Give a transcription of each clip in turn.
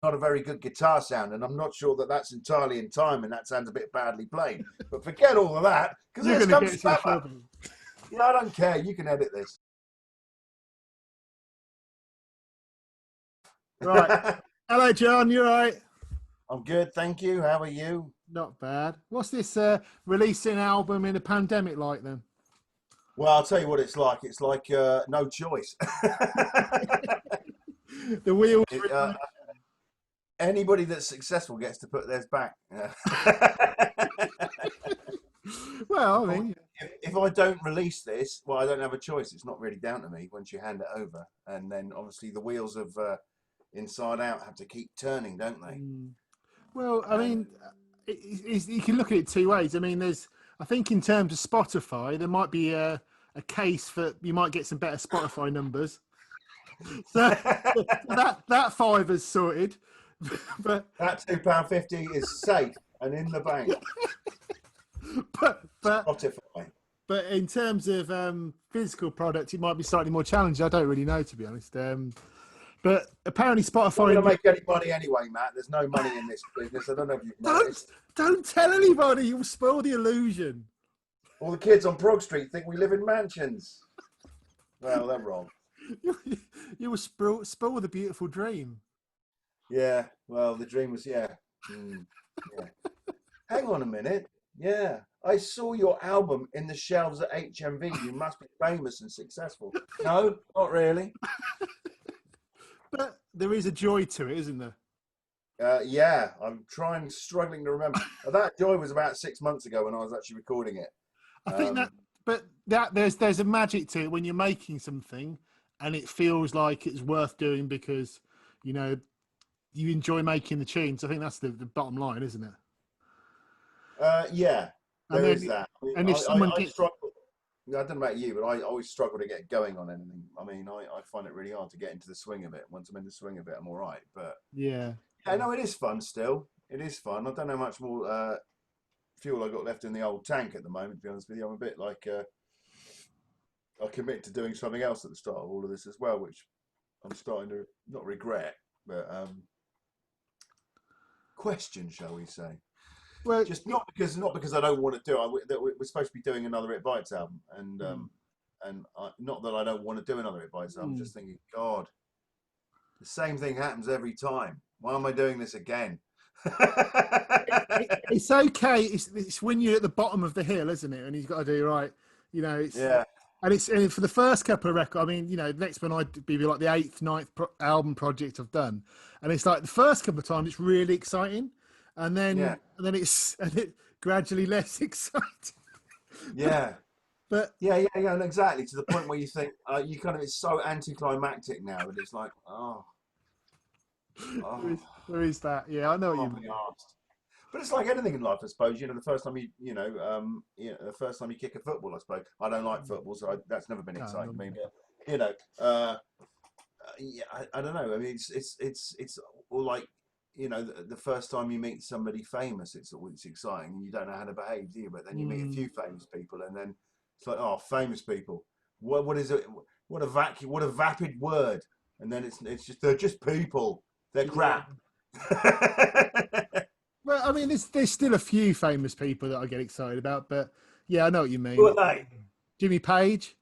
not a very good guitar sound, and I'm not sure that that's entirely in time, and that sounds a bit badly played. But forget all of that, because You're this going to comes get into Trevor. trouble. Yeah, I don't care. You can edit this. Right. Hello, John. You all right? I'm good, thank you. How are you? Not bad. What's this releasing album in a pandemic like then? Well, I'll tell you what it's like. It's like no choice. The wheels. It, anybody that's successful gets to put theirs back. Well, I mean, if I don't release this, well, I don't have a choice. It's not really down to me once you hand it over. And then obviously the wheels of Inside Out have to keep turning, don't they? well, I mean, you can look at it two ways. I mean, I think in terms of Spotify, there might be a case for you might get some better Spotify numbers. So that fiver's sorted. But that £2.50 is safe and in the bank. but Spotify. But in terms of physical product, it might be slightly more challenging. I don't really know, to be honest. But apparently Spotify... We're going to make any money anyway, Matt. There's no money in this business. I don't know if you've noticed. Don't tell anybody. You'll spoil the illusion. All the kids on Prog Street think we live in mansions. Well, they're wrong. You will spoil the beautiful dream. Yeah, well, the dream was, yeah. Hang on a minute. Yeah, I saw your album in the shelves at HMV. You must be famous and successful. No, not really. But there is a joy to it, isn't there? Yeah, I'm struggling to remember. That joy was about 6 months ago when I was actually recording it. I think there's a magic to it when you're making something and it feels like it's worth doing because, you know, you enjoy making the tunes. I think that's the bottom line, isn't it? Yeah, there is that. I mean, and if someone I struggle. I don't know about you, but I always struggle to get going on anything. I mean, I find it really hard to get into the swing of it. Once I'm in the swing of it, I'm all right. But yeah, no, it is fun still. It is fun. I don't know how much more fuel I got left in the old tank at the moment. To be honest with you, I'm a bit like I commit to doing something else at the start of all of this as well, which I'm starting to not regret, but question, shall we say? Well, just not because I don't want to do it. We're supposed to be doing another It Bites album, and not that I don't want to do another It Bites album. I'm just thinking, God, the same thing happens every time. Why am I doing this again? It's okay. It's when you're at the bottom of the hill, isn't it? And you've got to do right. You know, yeah. And for the first couple of records, I mean, you know, the next one I'd be like the 8th, 9th album project I've done, and it's like the first couple of times it's really exciting. And then it's gradually less exciting. Yeah. But yeah, exactly. To the point where you think you kind of it's so anticlimactic now that it's like, There is that. Yeah, I know what you mean. But it's like anything in life, I suppose. You know, the first time the first time you kick a football, I suppose. I don't like football, so that's never been exciting to me. But you know, I don't know. I mean, it's all like. You know, the first time you meet somebody famous, it's always exciting, and you don't know how to behave, do you? But then you meet a few famous people, and then it's like, oh, famous people. What is it? What a vapid word. And then it's just they're just people. They're crap. Well, I mean, there's still a few famous people that I get excited about, but yeah, I know what you mean. Who are they? Jimmy Page.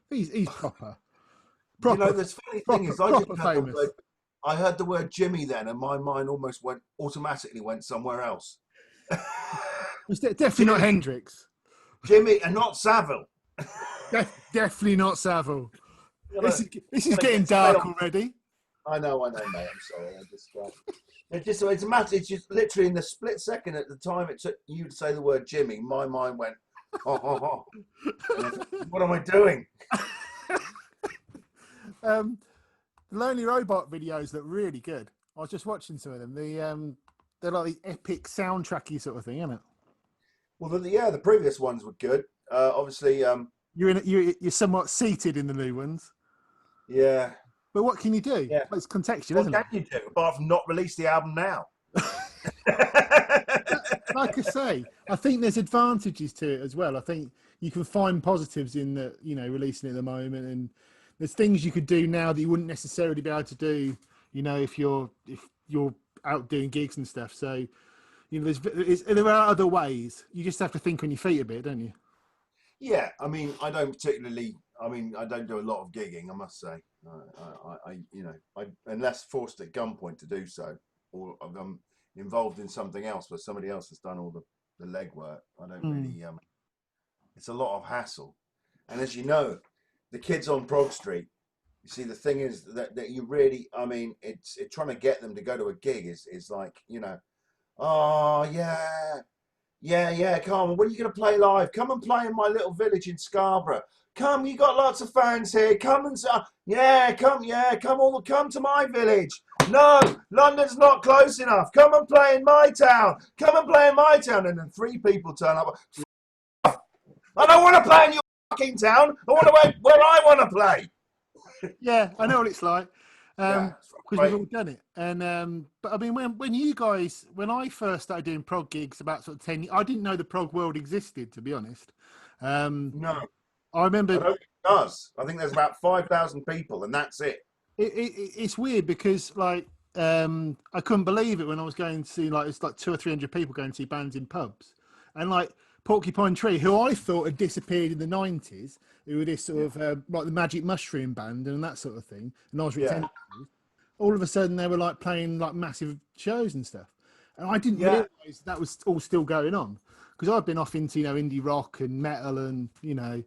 He's proper. You know, the funny thing is, I heard the word Jimmy then, and my mind almost automatically went somewhere else. It's definitely not Hendrix. Jimmy, and not Savile. Definitely not Savile. This is getting dark already. I know, mate. I'm sorry. It's a matter. It's just literally in the split second at the time it took you to say the word Jimmy, my mind went, oh. What am I doing? The Lonely Robot videos look really good. I was just watching some of them. They're like the epic soundtracky sort of thing, isn't it? Well, the previous ones were good. Obviously, you're somewhat seated in the new ones. Yeah. But what can you do? Yeah. It's contextual, isn't it? What can you do apart from not release the album now? Like I say, I think there's advantages to it as well. I think you can find positives in the, you know, releasing it at the moment, and there's things you could do now that you wouldn't necessarily be able to do, you know, if you're out doing gigs and stuff. So, you know, there are other ways. You just have to think on your feet a bit, don't you? Yeah, I mean, I don't particularly. I mean, I don't do a lot of gigging, I must say. You know, unless forced at gunpoint to do so, or I'm involved in something else where somebody else has done all the legwork. I don't really. It's a lot of hassle, and as you know, the kids on Prog Street. You see, the thing is that you really. I mean, it's trying to get them to go to a gig is like, you know. Oh yeah, yeah, come on. When are you going to play live? Come and play in my little village in Scarborough. Come, you got lots of fans here. Come and come to my village. No, London's not close enough. Come and play in my town. Come and play in my town. And then 3 people turn up. I don't want to play in your fucking town. I want to play where I want to play. Yeah, I know what it's like. Yeah, because we've all done it. And but I mean, when I first started doing prog gigs about sort of 10 years, I didn't know the prog world existed, to be honest. No, I remember. I don't think it does. I think there's about 5,000 people, and that's it. It's weird because like I couldn't believe it when I was going to see, like, it's like 200 or 300 people going to see bands in pubs, and like Porcupine Tree, who I thought had disappeared in the 90s, who were this sort of like the Magic Mushroom Band and that sort of thing, and all of a sudden they were like playing like massive shows and stuff, and I didn't realise that was all still going on, because I've been off into, you know, indie rock and metal and, you know,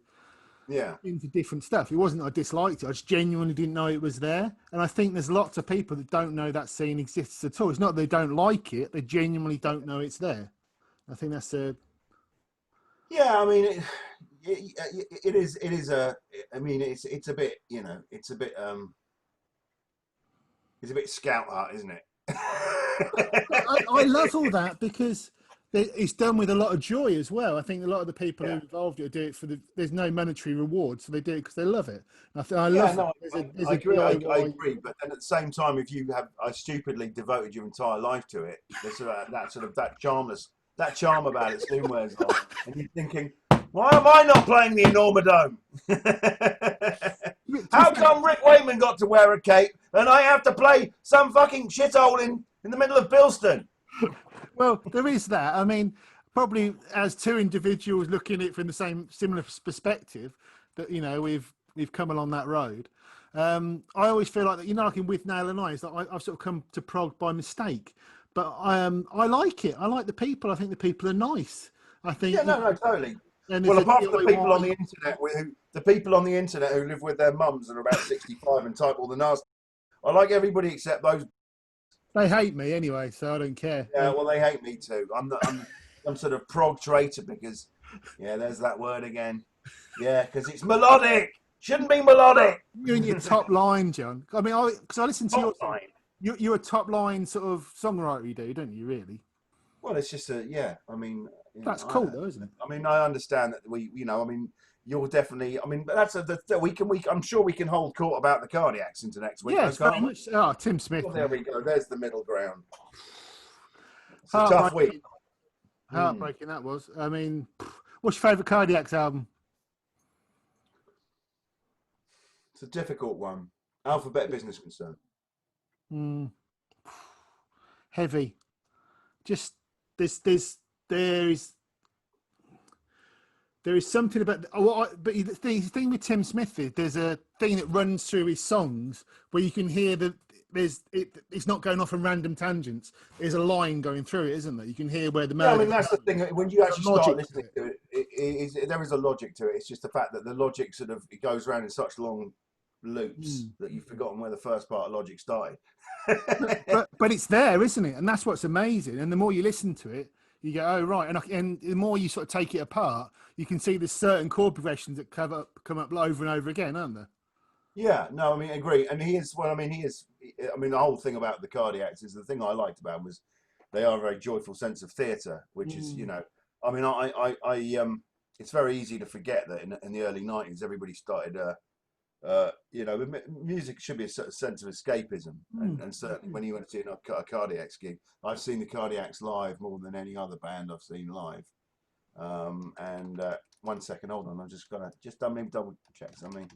into different stuff. It wasn't that I disliked it, I just genuinely didn't know it was there. And I think there's lots of people that don't know that scene exists at all. It's not that they don't like it, they genuinely don't know it's there. I think that's a I mean, it is a. I mean, it's a bit, you know, it's a bit scout art, isn't it? I love all that because it's done with a lot of joy as well. I think a lot of the people who are involved do it for there's no monetary reward, so they do it because they love it. I love it. I agree. I agree. But then at the same time, if you have stupidly devoted your entire life to it, there's that charm about it soon wears off, and you're thinking, why am I not playing the Enormodome? How come Rick Wakeman got to wear a cape and I have to play some fucking shithole in the middle of Bilston? Well, there is that. I mean, probably as two individuals looking at it from the similar perspective, that, you know, we've come along that road. I always feel like that, you know, like in With Nail and Eyes, that I've sort of come to prog by mistake, but I like it. I like the people. I think the people are nice. I think totally. Well, apart from the people on the internet who live with their mums and are about 65 and type all the nasty, I like everybody except those. They hate me anyway, so I don't care. Yeah, well, they hate me too. I'm sort of prog traitor because, there's that word again. Yeah, because it's melodic. Shouldn't be melodic. You're in your top line, John. I mean, because I listen to your line. You're a top line sort of songwriter, you do, don't you? Really? Well, it's just I mean, that's cool, though, isn't it? I mean, I understand that I mean, you're definitely. I mean, but that's I'm sure we can hold court about the Cardiacs into next week. Yes, very much. Oh, Tim Smith. Well, there we go. There's the middle ground. It's a tough week. Heartbreaking that was. I mean, what's your favourite Cardiacs album? It's a difficult one. Alphabet Business Concern. Heavy. Just there is something about, but the thing with Tim Smith is there's a thing that runs through his songs where you can hear that it's not going off on random tangents. There's a line going through it, isn't there? You can hear where the melody. I mean, that's the thing. When you actually start listening to it, there is a logic to it. It's just the fact that the logic it goes around in such long loops that you've forgotten where the first part of logic started. but it's there, isn't it? And that's what's amazing. And the more you listen to it, you go, oh right, and the more you sort of take it apart, you can see there's certain chord progressions that come up over and over again, aren't there? Yeah, no, I mean, I agree. And he is. I mean, the whole thing about the Cardiacs is the thing I liked about them was they are a very joyful sense of theatre, which is, you know, I mean, I it's very easy to forget that in the early 90s, everybody started. You know, music should be a sense of escapism, and certainly when you went to see a Cardiacs gig, I've seen the Cardiacs live more than any other band I've seen live. And 1 second, hold on, I'm just gonna maybe double check something.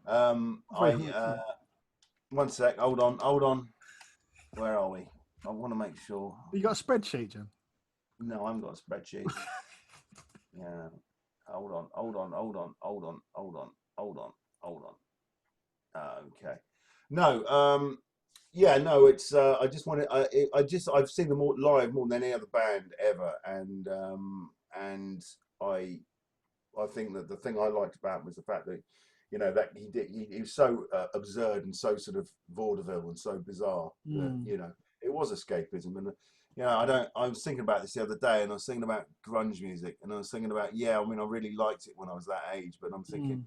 1 sec, hold on. Where are we? I want to make sure. You got a spreadsheet, John? No, I haven't got a spreadsheet. Yeah. Hold on. Okay. No. Yeah. No. It's. I just want to. I've seen them all live more than any other band ever, and I. I think that the thing I liked about him was the fact that, that he was so absurd and so sort of vaudeville and so bizarre that, Mm, it was escapism. And, I was thinking about this the other day, and I was thinking about grunge music, and I was thinking about, I mean, I really liked it when I was that age, but I'm thinking, mm.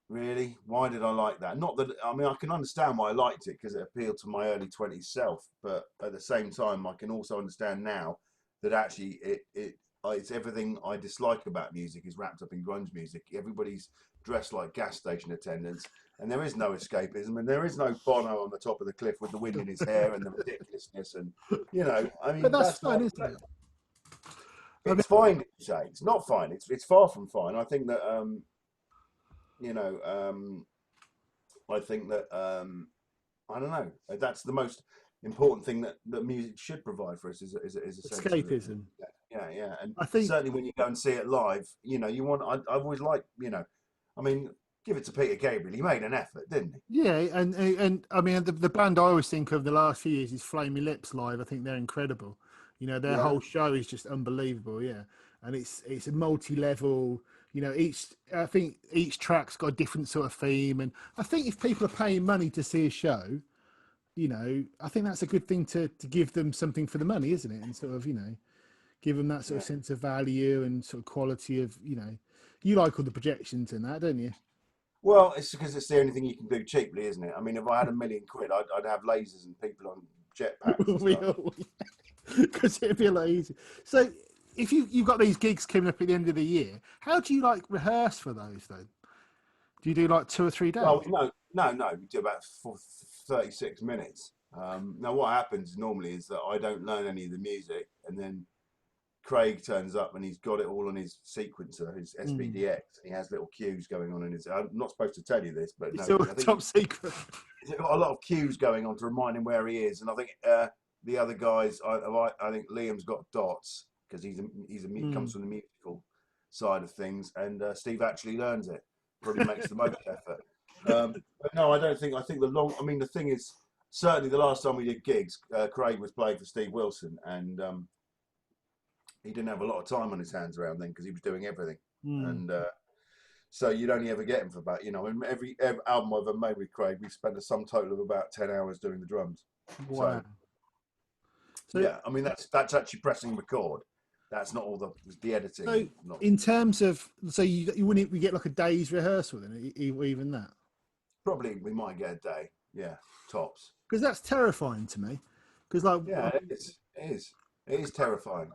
really, why did I like that? Not that, I mean, I can understand why I liked it because it appealed to my early 20s self, but at the same time, I can also understand now that actually it's everything I dislike about music is wrapped up in grunge music. Everybody's dressed like gas station attendants, and there is no escapism, and there is no Bono on the top of the cliff with the wind in his hair and the ridiculousness, and I But mean, that's that's fun, not. isn't it? I mean, It's fine, you say. It's not fine. It's far from fine. I think that you know, I think that I don't know. That's the most important thing that music should provide for us is a sense of escapism. yeah. And I think, certainly when you go and see it live, you want. I've always liked, I mean, give it to Peter Gabriel. He made an effort, didn't he? yeah, and I mean, the band I always think of the last few years is Flaming Lips live. I think they're incredible. Their Yeah, whole show is just unbelievable. Yeah, and it's a multi-level. I think each track's got a different sort of theme, and I think if people are paying money to see a show, I think that's a good thing to give them something for the money, isn't it? And sort of, give them that sort yeah. of sense of value and sort of quality of, you like all the projections and that, don't you? Well, it's because it's the only thing you can do cheaply, isn't it? I mean, if I had £1,000,000, I'd have lasers and people on jetpacks and We stuff. all, because it'd be a lot easier. So, if you've got these gigs coming up at the end of the year, how do you like rehearse for those then? Do you do like 2 or 3 days? Well, no. We do about 36 minutes. Now, what happens normally is that I don't learn any of the music, and then Craig turns up and he's got it all on his sequencer, his Mm. SPDX, and he has little cues going on in his. I'm not supposed to tell you this, but no, It's all I think top secret. he's got a lot of cues going on to remind him where he is, and I think the other guys, I think Liam's got dots because Mm. comes from the musical side of things, and Steve actually learns it, probably makes the most effort. But no, I don't think. I think I mean, the thing is, certainly the last time we did gigs, Craig was playing for Steve Wilson, and he didn't have a lot of time on his hands around then because he was doing everything, Mm. and so you'd only ever get him for about, in every album I've ever made with Craig, we spent a sum total of about 10 hours doing the drums. So Wow. So, yeah, I mean that's actually pressing record. That's not all the editing. so Not in terms of, so you wouldn't we get like a day's rehearsal then, even that? probably we might get a day. Yeah, tops. Because that's terrifying to me. Because like Yeah, it is. It is terrifying.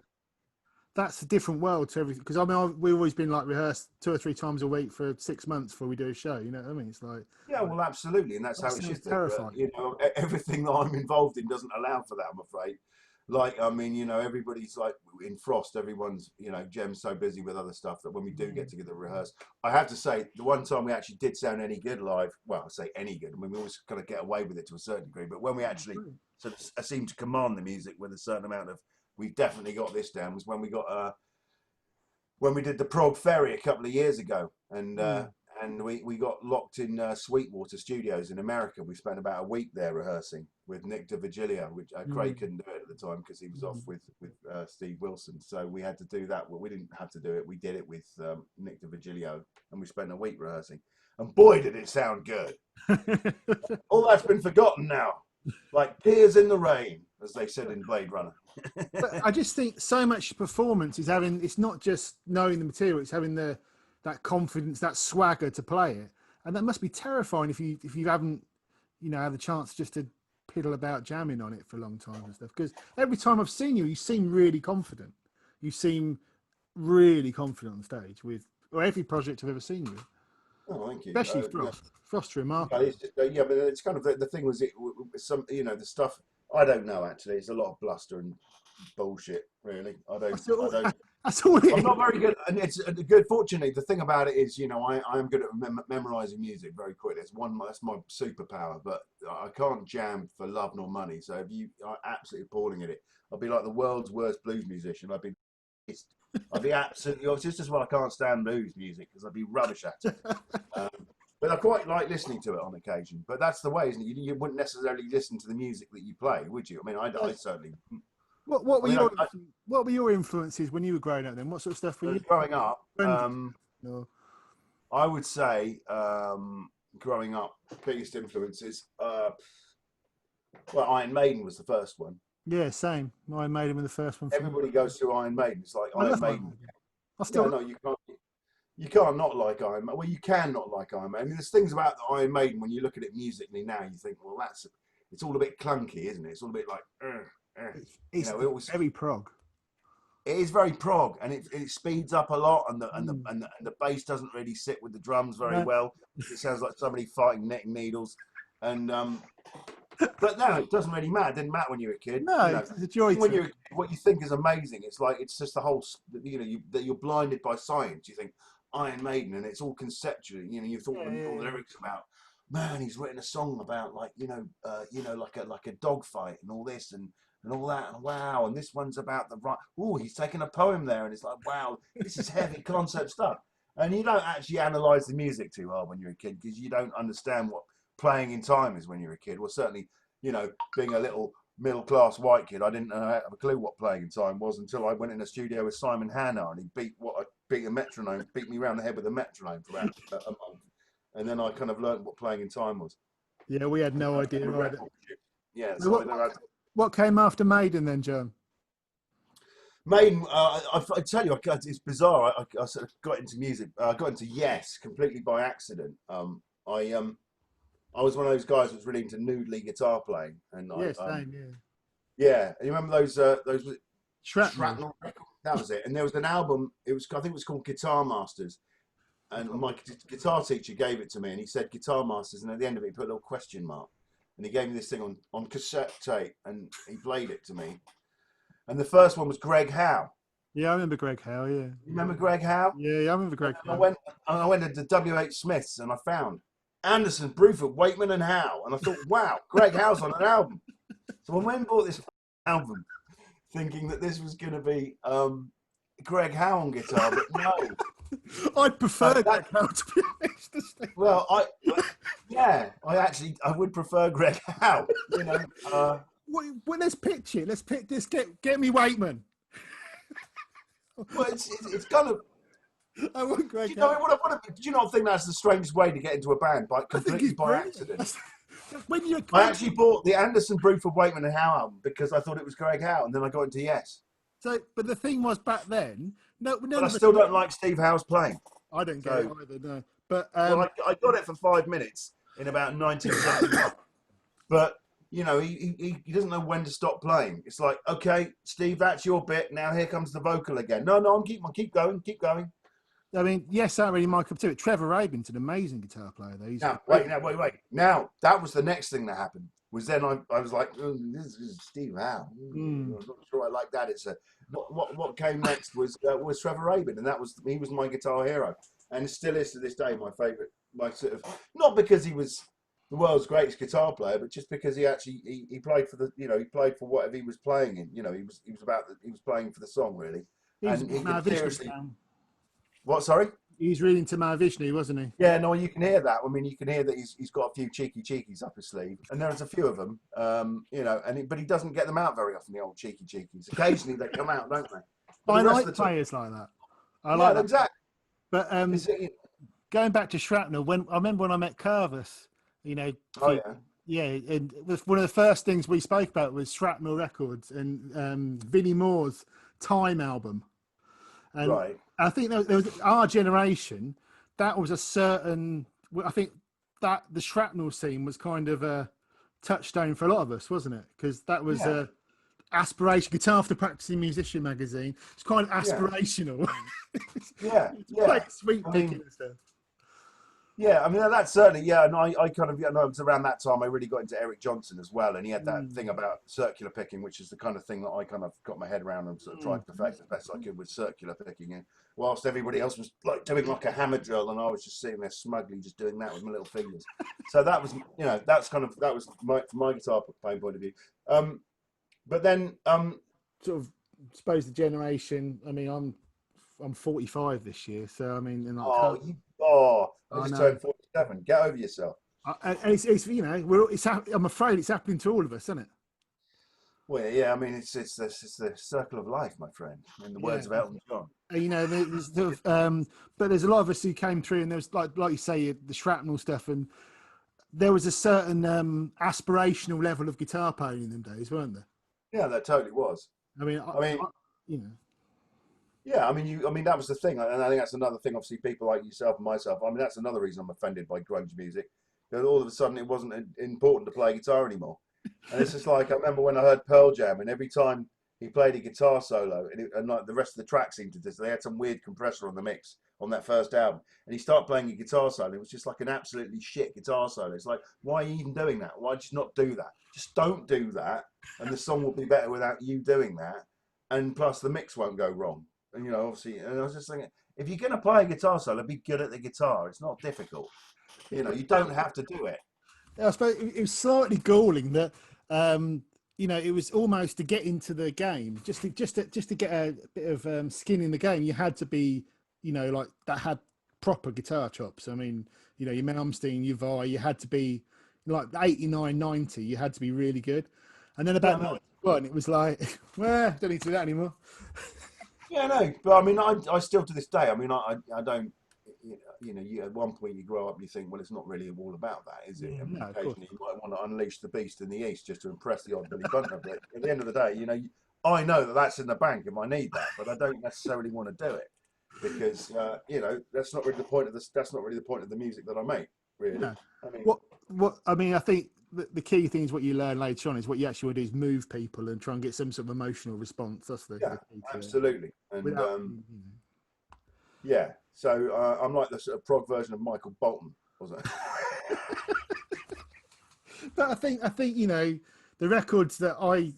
that's a different world to everything. Because I mean, we've always been like rehearsed 2 or 3 times a week for 6 months before we do a show. You know what I mean? It's like Yeah, well, absolutely, and that's that how it sounds should be. But terrifying. everything that I'm involved in doesn't allow for that. I'm afraid. Like, I mean, everybody's like in Frost. Everyone's, Jem's so busy with other stuff that when we do get together to rehearse, I have to say, the one time we actually did sound any good live. Well, I say any good. I mean, we always kind of get away with it to a certain degree, but when we actually sort of seem to command the music with a certain amount of, we've definitely got this down. Was when we got when we did the Prog Ferry a couple of years ago, Mm. and we got locked in Sweetwater Studios in America. We spent about a week there rehearsing with Nick DeVigilio, which Craig Mm. couldn't do it at the time because he was off Mm. with Steve Wilson. So we had to do that. Well, we didn't have to do it. We did it with Nick DeVigilio, and we spent a week rehearsing. And boy, did it sound good! All that's been forgotten now, like tears in the rain, as they said in Blade Runner. But I just think so much performance is having. It's not just knowing the material; it's having that confidence, that swagger to play it, and that must be terrifying if you haven't, had the chance just to piddle about jamming on it for a long time and stuff. Because every time I've seen you, you seem really confident. You seem really confident on stage or every project I've ever seen you with, Oh, thank you. especially Frost. Frost's Yeah, remarkable. it's just, yeah, but it's kind of the thing was some the stuff I don't know actually. It's a lot of bluster and bullshit. Really, I don't. I don't. That's all it I'm is. not very good, and it's good. Fortunately, the thing about it is, I am good at memorizing music very quickly. That's my superpower. But I can't jam for love nor money. So if you are absolutely appalling at it, I'd be like the world's worst blues musician. I'd be absolutely. It's just as well I can't stand blues music because I'd be rubbish at it. But I quite like listening to it on occasion. But that's the way, isn't it? You wouldn't necessarily listen to the music that you play, would you? I mean, I certainly. What were your influences when you were growing up then? What sort of stuff were you growing up? No. I would say growing up, biggest influences. Well, Iron Maiden was the first one. Yeah, same. Iron Maiden was the first one. Everybody goes through Iron Maiden. It's like Iron Maiden. No, you can't. You can't not like Iron Maiden. Well, you can not like Iron Maiden. I mean, there's things about the Iron Maiden when you look at it musically now, you think, well, it's all a bit clunky, isn't it? It's all a bit like. It's very prog. It is very prog, and it speeds up a lot, and the bass doesn't really sit with the drums very well. It sounds like somebody fighting knitting needles, and but no, it doesn't really matter. It didn't matter when you were a kid. No, it's a joy. What you think is amazing, it's just the whole, that you're blinded by science. You think Iron Maiden, and it's all conceptual. You thought all the lyrics about, man, he's written a song about like like a dog fight and all this and all that, and wow, and this one's about he's taken a poem there, and it's like, wow, this is heavy concept stuff. And you don't actually analyze the music too hard when you're a kid because you don't understand what playing in time is when you're a kid. Well, certainly, being a little middle-class white kid, I didn't have a clue what playing in time was until I went in a studio with Simon Hanna, and he beat me around the head with a metronome for about a month, and then I kind of learned what playing in time was. Yeah, we had no idea. Yeah. So what came after Maiden then, John? Maiden, I tell you, it's bizarre. I sort of got into music. I got into Yes completely by accident. I was one of those guys that was really into noodly guitar playing, and same. Yeah. And you remember those Shrapnel? That was it. And there was an album. I think it was called Guitar Masters, and my guitar teacher gave it to me, and he said Guitar Masters, and at the end of it, he put a little question mark. And he gave me this thing on cassette tape, and he played it to me. And the first one was Greg Howe. Yeah, I remember Greg Howe, yeah. You remember Greg Howe? Yeah, I remember Greg Howe. I went to the W.H. Smiths, and I found Anderson, Bruford, Wakeman, and Howe. And I thought, wow, Greg Howe's on an album. So I went and bought this album, thinking that this was going to be Greg Howe on guitar, but no. I'd prefer Greg Howe, to be honest. Well, I would prefer Greg Howe. Well, let's pitch it. Let's pick this. Get me Wakeman. Well, it's kind of. I want Greg. Do you not think that's the strangest way to get into a band completely by accident? I actually bought the Anderson, Bruford, Wakeman, and Howe album because I thought it was Greg Howe, and then I got into Yes. So, but the thing was back then. But I still don't like Steve Howe's playing. I don't get it either. No, but I got it for 5 minutes in about 1971. But he doesn't know when to stop playing. It's like, okay, Steve, that's your bit. Now here comes the vocal again. No, keep going. I mean, Yes, that really my cup too. Trevor Rabin's an amazing guitar player, though. Wait. Now, that was the next thing that happened. Was then I was like, this is Steve Howe. I'm not sure I like that. What came next was Trevor Rabin, and he was my guitar hero, and still is to this day my favourite. My sort of, not because he was the world's greatest guitar player, but just because he actually he played for he played for whatever he was playing in. He was playing for the song really, and he could seriously. What? Sorry. He's reading to Mahavishnu, wasn't he? Yeah, no, you can hear that. I mean, you can hear that he's got a few cheekies up his sleeve, and there's a few of them, but he doesn't get them out very often. The old cheekies. Occasionally they come out, don't they? I like players like that. I like that. Exactly. But going back to Shrapnel, I remember when I met Carvis, and it was one of the first things we spoke about was Shrapnel Records and Vinnie Moore's Time album. And right. I think there was our generation. That was a certain. I think that the Shrapnel scene was kind of a touchstone for a lot of us, wasn't it? Because that was a aspiration. Guitar After Practicing Musician magazine. It's kind of aspirational. Yeah. Like sweet picking and stuff. Yeah, I mean that's certainly and I kind of it was around that time I really got into Eric Johnson as well, and he had that thing about circular picking, which is the kind of thing that I kind of got my head around and sort of tried to perfect as best I could with circular picking. And whilst everybody else was like doing like a hammer drill, and I was just sitting there smugly just doing that with my little fingers. So that was that was from my guitar playing point of view. But then Sort of, suppose the generation. I mean, I'm 45 this year, so I mean, and like, I I just know. turned 47. Get over yourself. And it's you know, I'm afraid it's happening to all of us, isn't it? Well, yeah, I mean it's the circle of life, my friend. In the Yeah. words of Elton John. You know, there's sort of, but there's a lot of us who came through, and there was like you say, the shrapnel stuff, and there was a certain aspirational level of guitar playing in them days, weren't there? Yeah, that totally was. I mean, I mean, you know, yeah, I mean that was the thing, and I think that's another thing. Obviously, people like yourself and myself. I mean, that's another reason I'm offended by grunge music. That all of a sudden it wasn't important to play guitar anymore. And it's just like I remember when I heard Pearl Jam, and every time he played a guitar solo, and like the rest of the track seemed to just they had some weird compressor on the mix on that first album, and he started playing a guitar solo. It was just like an absolutely shit guitar solo. It's like, why are you even doing that? Why just not do that? Just don't do that, and the song will be better without you doing that. And plus, the mix won't go wrong. And obviously, and I was just thinking, if you're going to play a guitar solo, be good at the guitar. It's not difficult. You don't have to do it. I suppose it was slightly galling that it was almost to get into the game, just to get a bit of skin in the game. You had to be, like that had proper guitar chops. I mean, your Malmsteen, your Vi, you had to be like 89, 90. You had to be really good. And then about 91, it was like, well, don't need to do that anymore. Yeah, no, but I mean, I still to this day. I mean, I don't. At one point you grow up and you think, well, it's not really all about that, is it? Yeah, I mean, no, occasionally you might want to unleash the beast in the east just to impress the odd Billy Bunter. But at the end of the day, I know that that's in the bank if I need that, but I don't necessarily want to do it because that's not really the point of this. That's not really the point of the music that I make, really. No. I mean, what I mean, I think the key thing is what you learn later on is what you actually want to do is move people and try and get some sort of emotional response. That's the key to absolutely, and without, yeah. So I'm like the sort of prog version of Michael Bolton, wasn't it? But I think the records that like,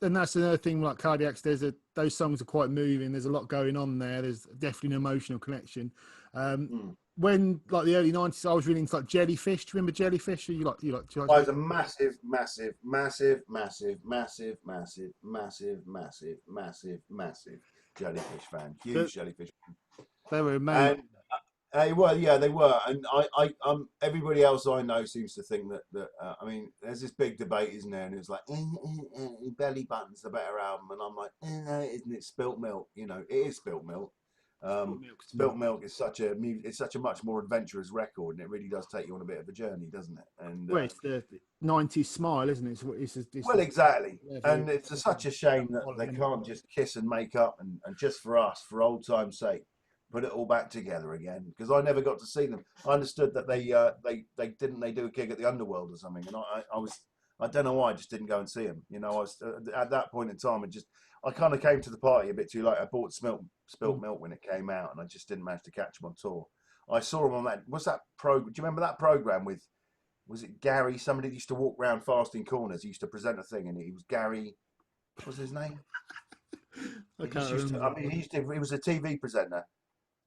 and that's another thing. Like Cardiacs, those songs are quite moving. There's a lot going on there. There's definitely an emotional connection. When like the early '90s, I was really into like Jellyfish. Do you remember Jellyfish? Or you like? I was a massive Jellyfish fan. Huge Jellyfish fan. They were amazing. And they were. And everybody else I know seems to think that I mean, there's this big debate, isn't there? And it's like, Belly Button's the better album, and I'm like, no, isn't it? Spilt Milk, it is Spilt Milk. Spilt Milk is such a much more adventurous record, and it really does take you on a bit of a journey, doesn't it? And well, it's the '90s smile, isn't it? It's well, exactly. And it's such a shame that they can't just kiss and make up and just for us, for old time's sake, put it all back together again. Because I never got to see them. I understood that they do a gig at the Underworld or something, and I don't know why I just didn't go and see them. I was at that point in time, I kind of came to the party a bit too late. I bought Spilt Milk when it came out, and I just didn't manage to catch them on tour. I saw them on that. What's that program? Do you remember that program with? Was it Gary? Somebody that used to walk around fast in corners. He used to present a thing, and he was Gary. What was his name? He was a TV presenter,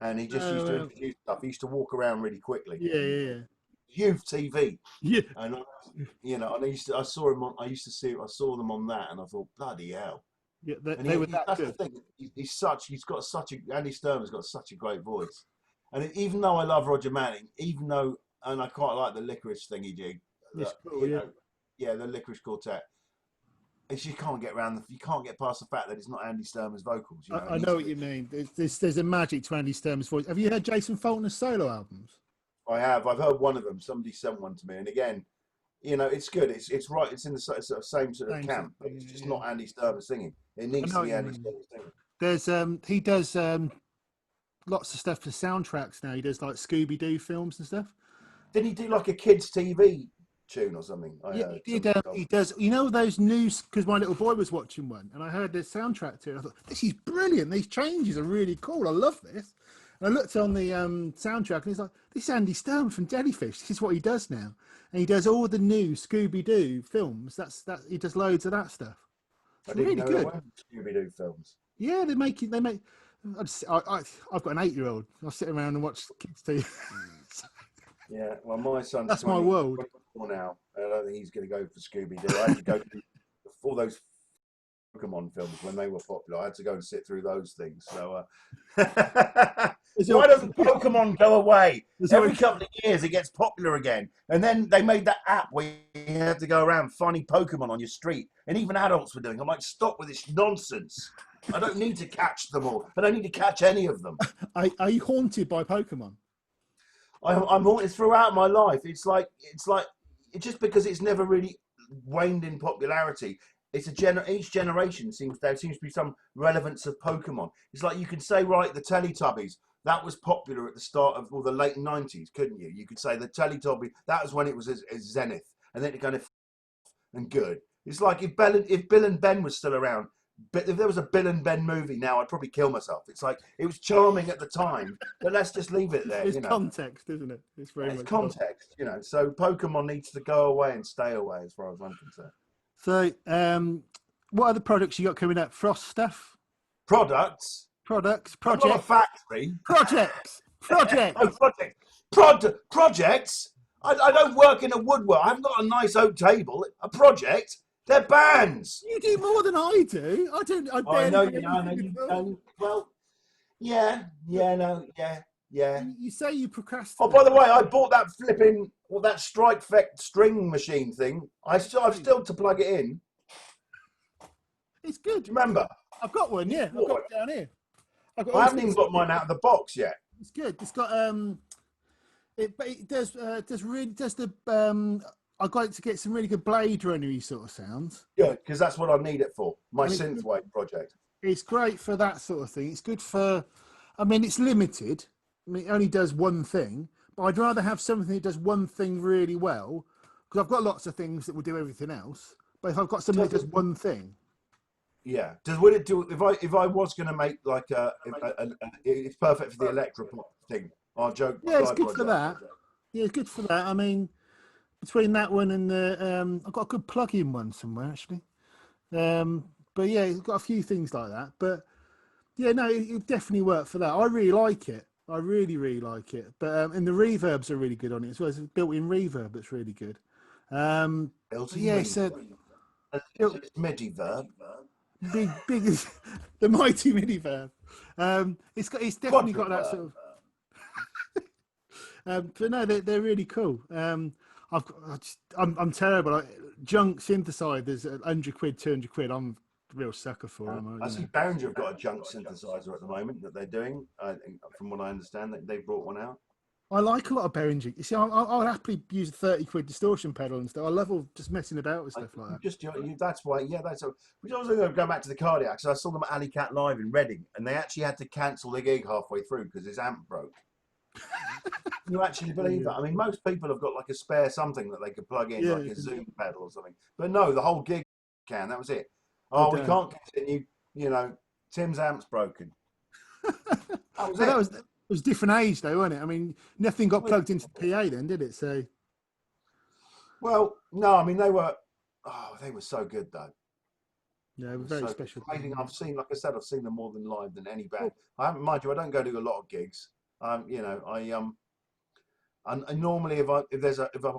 and he just used to introduce stuff. He used to walk around really quickly. Yeah. Youth TV. Yeah. And I saw them on that, and I thought, bloody hell. Yeah, they were that good. The thing. Andy Sturman's got such a great voice, and even though I love Roger Manning, and I quite like the Licorice thing he did, the Licorice Quartet. You can't get past the fact that it's not Andy Sturman's vocals. I know what you mean. There's a magic to Andy Sturman's voice. Have you heard Jason Faulkner's solo albums? I have. I've heard one of them. Somebody sent one to me, and again, it's good. It's right. It's in the same sort of camp, but it's just not Andy Sturman singing. It needs to be Andy Sturman singing. He does lots of stuff for soundtracks now. He does like Scooby Doo films and stuff. Didn't he do like a kids' TV tune or something? He does. Those news, because my little boy was watching one, and I heard the soundtrack to it. I thought, this is brilliant. These changes are really cool. I love this. I looked on the soundtrack and it's like, this is Andy Stern from Jellyfish. This is what he does now. And he does all the new Scooby-Doo films. He does loads of that stuff. I It's didn't really know there good. were Scooby-Doo films. Yeah, they make. I've got an 8-year-old. I sit around and watch kids TV. Yeah, well, my son's That's my world. 24 now. I don't think he's going to go for Scooby-Doo. I had to go through all those Pokemon films when they were popular. I had to go and sit through those things. So, why doesn't Pokemon go away? Every couple of years it gets popular again. And then they made that app where you had to go around finding Pokemon on your street. And even adults were doing it. I'm like, stop with this nonsense. I don't need to catch them all. I don't need to catch any of them. Are you haunted by Pokemon? I'm haunted throughout my life. It's just because it's never really waned in popularity. It's each generation there seems to be some relevance of Pokemon. It's like you could say, right, the Teletubbies, that was popular at the start of the late 90s, couldn't you? You could say the Teletubbies, that was when it was as zenith, and then it kind of and good. It's like if Bill and Ben was still around, but if there was a Bill and Ben movie now, I'd probably kill myself. It's like it was charming at the time, but let's just leave it there. It's context, isn't it? It's very much context, So Pokemon needs to go away and stay away, as far as I'm concerned. So, what other products you got coming up? Frost stuff? Products, projects. A factory. Projects. Projects. I don't work in a woodwork. I haven't got a nice oak table. A project. They're bands. You do more than I do. I know you don't. Well, yeah. You say you procrastinate. Oh, by the way, I bought that that strike effect string machine thing. I've still to plug it in. It's good. Do you remember? I've got one. Yeah, I've got it down here. I haven't even got mine out of the box yet. It's good. It's got it does the I got it to get some really good Blade Runner-y sort of sounds. Yeah, because that's what I need it for. My synthwave project. It's great for that sort of thing. It's good for. I mean, it's limited. I mean, it only does one thing, but I'd rather have something that does one thing really well, because I've got lots of things that will do everything else. But if I've got something that does one thing, yeah. Would it do if I was going to make like it's perfect for the electropop thing? Our joke. Yeah, it's good for that. Yeah, it's good for that. I mean, between that one and the I've got a good plug-in one somewhere actually. But yeah, it's got a few things like that. But yeah, no, it definitely worked for that. I really like it. I really, really like it. But and the reverbs are really good on it as well. It's a built-in reverb that's really good. Yeah, so it's MIDI verb. Big, the mighty MIDI verb. It's definitely got that sort of. But no, they're really cool. I'm terrible. Junk synthesizers, 100 quid, 200 quid. I'm a real sucker for them. I see Behringer have got a junk synthesizer at the moment that they're doing. I think, from what I understand, they brought one out. I like a lot of Behringer. You see, I'll happily use a 30 quid distortion pedal and stuff. I love all just messing about with stuff like that. That's why. Yeah, that's. Which I was going to go back to the Cardiacs. I saw them at Alley Cat Live in Reading, and they actually had to cancel the gig halfway through because his amp broke. Can you actually believe that? I mean, most people have got like a spare something that they could plug in, like a Zoom pedal or something. But no, the whole gig that was it. Oh, we can't continue. Tim's amp's broken. It was different age though, wasn't it? I mean, nothing got plugged into the PA then, did it? So, well, no, I mean they were so good though. Yeah, they were very special. Amazing. I've seen them more than live than any band. Mind you, I don't go to a lot of gigs. And normally if I'm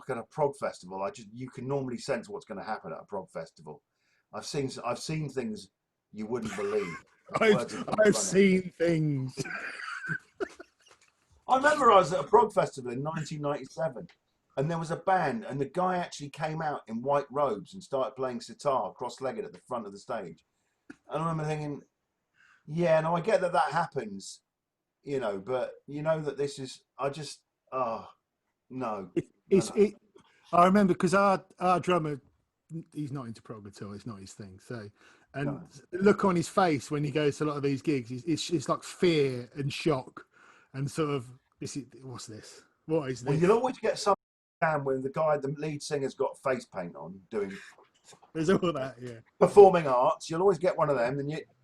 at a prog festival, you can normally sense what's going to happen at a prog festival. I've seen things you wouldn't believe. I've seen things. I remember I was at a prog festival in 1997, and there was a band, and the guy actually came out in white robes and started playing sitar cross-legged at the front of the stage. And I remember thinking, yeah, no, I get that happens, but that this is, no. I remember because our drummer, he's not into prog at all. It's not his thing. So, and the look on his face when he goes to a lot of these gigs, it's like fear and shock, and sort of what's this? What is this? Well, you'll always get some band when the lead singer's got face paint on doing There's all that, yeah. Performing arts, you'll always get one of them.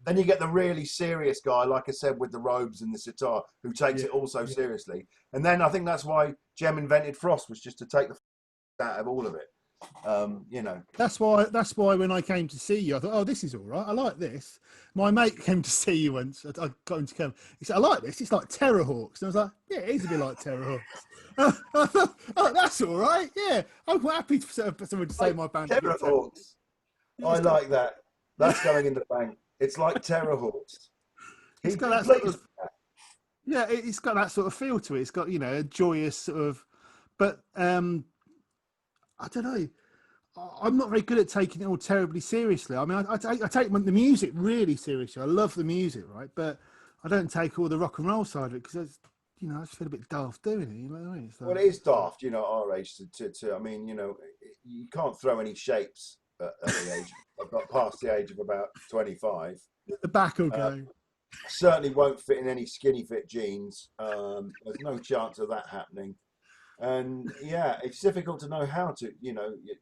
Then you get the really serious guy, like I said, with the robes and the sitar, who takes Yeah. it all so seriously. And then I think that's why Jem invented Frost, was just to take the out of all of it. You know. That's why when I came to see you, I thought, oh, this is all right. I like this. My mate came to see you once. I got him to come. He said, I like this. It's like Terrorhawks. And I was like, yeah, it is a bit like Terrorhawks. I thought, oh, that's all right. Yeah, I'm quite happy for someone to say Like my band. Terrorhawks. I like that. That's going in the bank. It's like Terrorhawks. It's got that sort of, yeah, it's got that sort of feel to it. It's got, you know, a joyous sort of, but I don't know. I'm not very good at taking it all terribly seriously. I mean, I take the music really seriously. I love the music, right? But I don't take all the rock and roll side of it because, you know, I just feel a bit daft doing it. You know what I mean? Well, it is daft, you know, at our age. I mean, you know, you can't throw any shapes at the age. I've got past the age of about 25. The back will go. Certainly won't fit in any skinny fit jeans. There's no chance of that happening. And yeah, it's difficult to know how to, you know, you're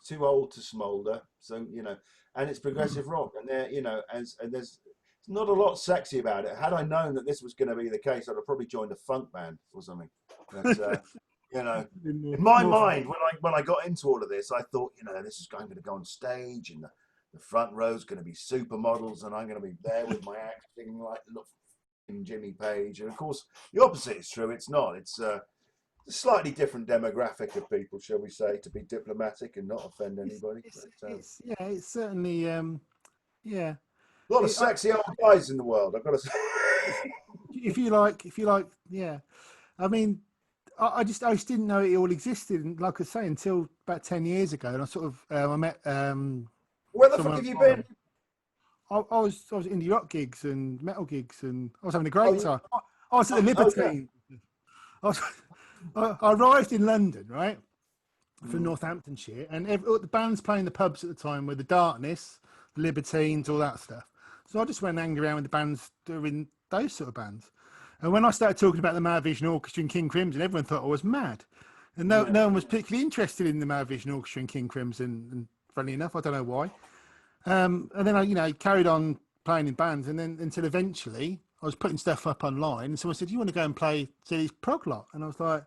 too old to smolder. So, you know, and it's progressive rock, and there, you know, there's not a lot sexy about it. Had I known that this was going to be the case, I'd have probably joined a funk band or something. But, you know, in my mind, when I got into all of this, I thought, you know, this is going to go on stage, and the front row's going to be supermodels, and I'm going to be there with my acting like look in Jimmy Page. And of course, the opposite is true. It's not. It's a slightly different demographic of people, shall we say, to be diplomatic and not offend anybody. It's certainly, yeah. A lot of sexy old guys in the world, I've got to say. If you like, yeah. I mean, I just didn't know it all existed, and like I say, until about 10 years ago, and I sort of I met. Where the fuck have you been? I was indie rock gigs and metal gigs, and I was having a great time. I was at the Libertine. Yeah. I arrived in London, right, from Northamptonshire, and the bands playing the pubs at the time were the Darkness, the Libertines, all that stuff. So I just went and hanged around with the bands doing those sort of bands. And when I started talking about the Mad Vision Orchestra and King Crimson, everyone thought I was mad. And no one was particularly interested in the Mad Vision Orchestra and King Crimson. And funny enough, I don't know why. And then I, you know, carried on playing in bands, and then until eventually I was putting stuff up online, and someone said, "Do you want to go and play these prog lot?" And I was like,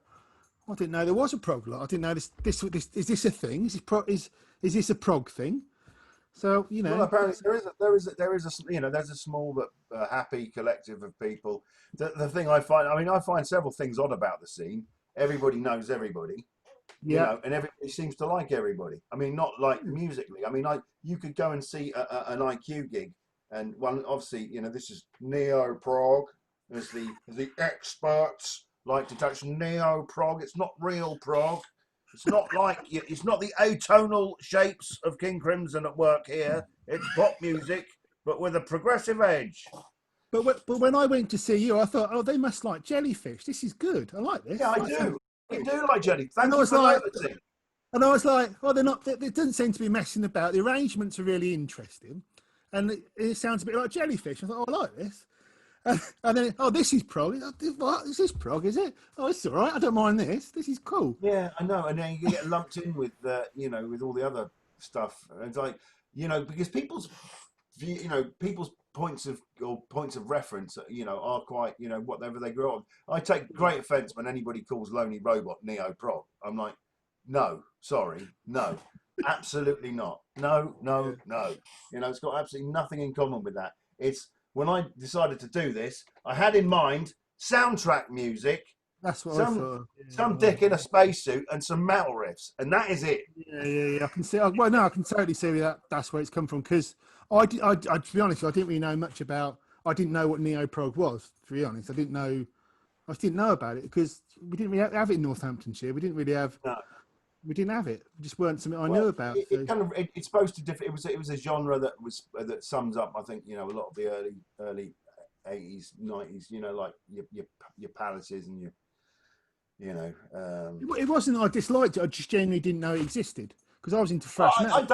"I didn't know there was a prog lot. I didn't know this is this a thing? Is this a prog thing?" So, you know, well, apparently there is a you know, there's a small but happy collective of people. The thing I find several things odd about the scene. Everybody knows everybody, you know, and everybody seems to like everybody. I mean, not like musically. I mean, you could go and see an IQ gig, and one obviously, you know, this is neo prog, as the experts like to touch neo prog. It's not real prog. It's not the atonal shapes of King Crimson at work here. It's pop music, but with a progressive edge. But when I went to see you, I thought, oh, they must like Jellyfish. This is good. I like this. Yeah, I do. I do like Jellyfish. And I was like, oh, they're not. It doesn't seem to be messing about. The arrangements are really interesting, and it sounds a bit like Jellyfish. I thought, oh, I like this. And then, oh, this is prog. What is this prog? Is it? Oh, it's all right. I don't mind this. This is cool. Yeah, I know. And then you get lumped in with you know, with all the other stuff. And it's like, you know, because people's points of reference, you know, are quite, you know, whatever they grew up. I take great offence when anybody calls Lonely Robot neo prog. I'm like, no, sorry, no, absolutely not. No. You know, it's got absolutely nothing in common with that. It's when I decided to do this, I had in mind soundtrack music. That's what I thought. Some dick in a spacesuit and some metal riffs, and that is it. Yeah. I can see. Well, no, I can totally see that. That's where it's come from. Because I, to be honest, I didn't really know much about. I didn't know what neo prog was. To be honest, I just didn't know about it because we didn't really have it in Northamptonshire. We didn't really have. No. We didn't have it. It just weren't something I knew about. It's supposed to differ. It was a genre that sums up, I think, you know, a lot of the early 80s, 90s. You know, like your Palaces and your. You know, it wasn't that I disliked it. I just genuinely didn't know it existed because I was into thrash metal.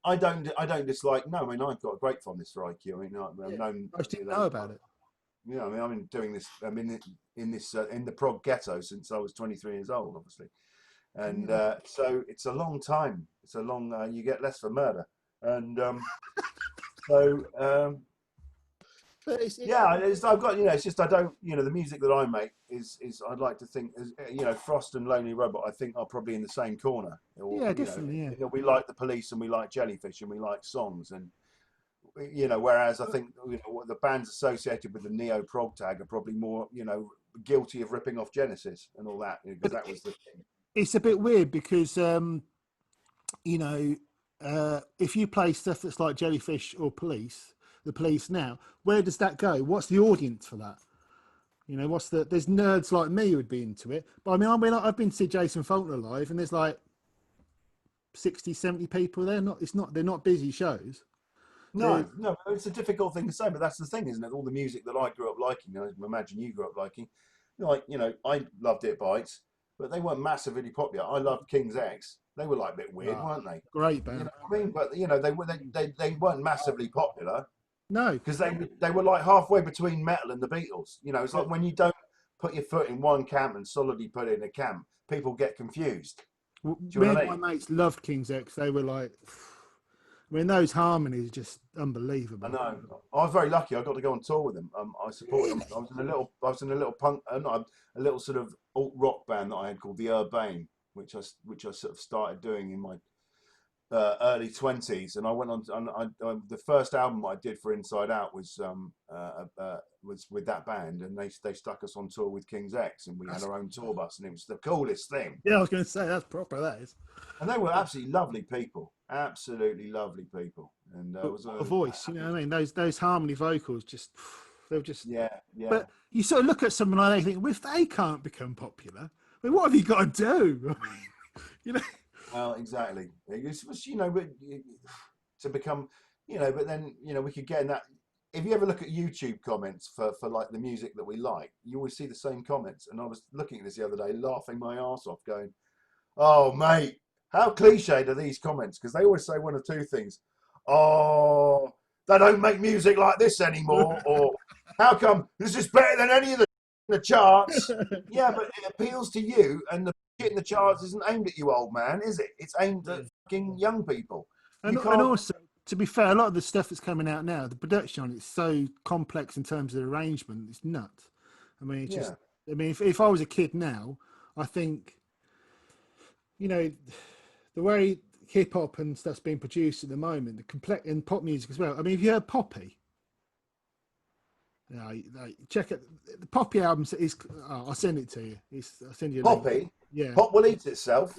I don't dislike. No, I mean, I've got a great fondness for IQ. I mean, I just didn't know about it. Yeah, I mean, I've been doing this. I mean, in the prog ghetto since I was 23 years old, obviously. and so it's a long time. It's a long. You get less for murder, and so. But Yeah, I've got, it's just I don't, the music that I make is I'd like to think, Frost and Lonely Robot, I think are probably in the same corner. Or, yeah, definitely, yeah. we like the Police and we like Jellyfish and we like songs, and whereas I think what the bands associated with the neo prog tag are probably more, guilty of ripping off Genesis and all that, because that was the thing. It's a bit weird because you know, if you play stuff that's like Jellyfish or the Police now, where does that go? What's the audience for that? There's nerds like me who would be into it. But I've been to see Jason Faulkner live, and there's like 60, 70 people there. They're not busy shows. No, it's a difficult thing to say, but that's the thing, isn't it? All the music that I grew up liking, I imagine you grew up liking, I loved It Bites, but they weren't massively popular. I loved King's X. They were like a bit weird, weren't they? Great band. You know what I mean? But they weren't massively popular. No, because they were like halfway between metal and the Beatles. It's like when you don't put your foot in one camp and solidly put it in a camp, people get confused. me and my mates loved King's X. They were like, those harmonies are just unbelievable. I know. I was very lucky. I got to go on tour with them. I supported them. I was in a little punk, a little sort of alt rock band that I had called the Urbane, which I sort of started doing in my early 20s, and I went on. The first album I did for Inside Out was with that band, and they stuck us on tour with King's X, and we had our own tour bus, and it was the coolest thing. Yeah, I was going to say that's proper. That is. And they were absolutely lovely people, and it was a voice. You know what I mean? Those harmony vocals they were just yeah. But you sort of look at someone like they think, well, if they can't become popular, what have you got to do? Well, exactly. It's to become, but then, we could get in that. If you ever look at YouTube comments for like the music that we like, you always see the same comments. And I was looking at this the other day, laughing my arse off, going, "Oh, mate, how cliched are these comments?" Because they always say one of two things. "Oh, they don't make music like this anymore," or "How come this is better than any of the charts?" Yeah, but it appeals to you, and the in the charts isn't aimed at you, old man, is it? It's aimed at fucking young people. And also, to be fair, a lot of the stuff that's coming out now, the production on it's so complex in terms of the arrangement, it's nuts. If I was a kid now, I think, the way hip hop and stuff's being produced at the moment, the complex and pop music as well. If you heard Poppy, check it. The Poppy album is. I'll send it to you. I'll send you a Poppy. Link. Yeah. Pop will eat itself.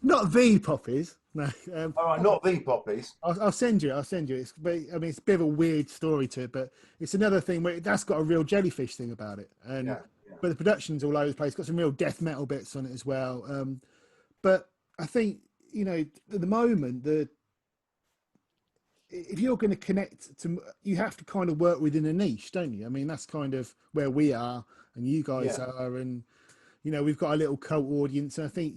Not the poppies. No. All right, not the poppies. I'll send you. It's it's a bit of a weird story to it, but it's another thing where that's got a real Jellyfish thing about it, and but the production's all over the place. It's got some real death metal bits on it as well. But I think at the moment if you're going to connect to, you have to kind of work within a niche, don't you? That's kind of where we are, and you guys are, and we've got a little cult audience. And I think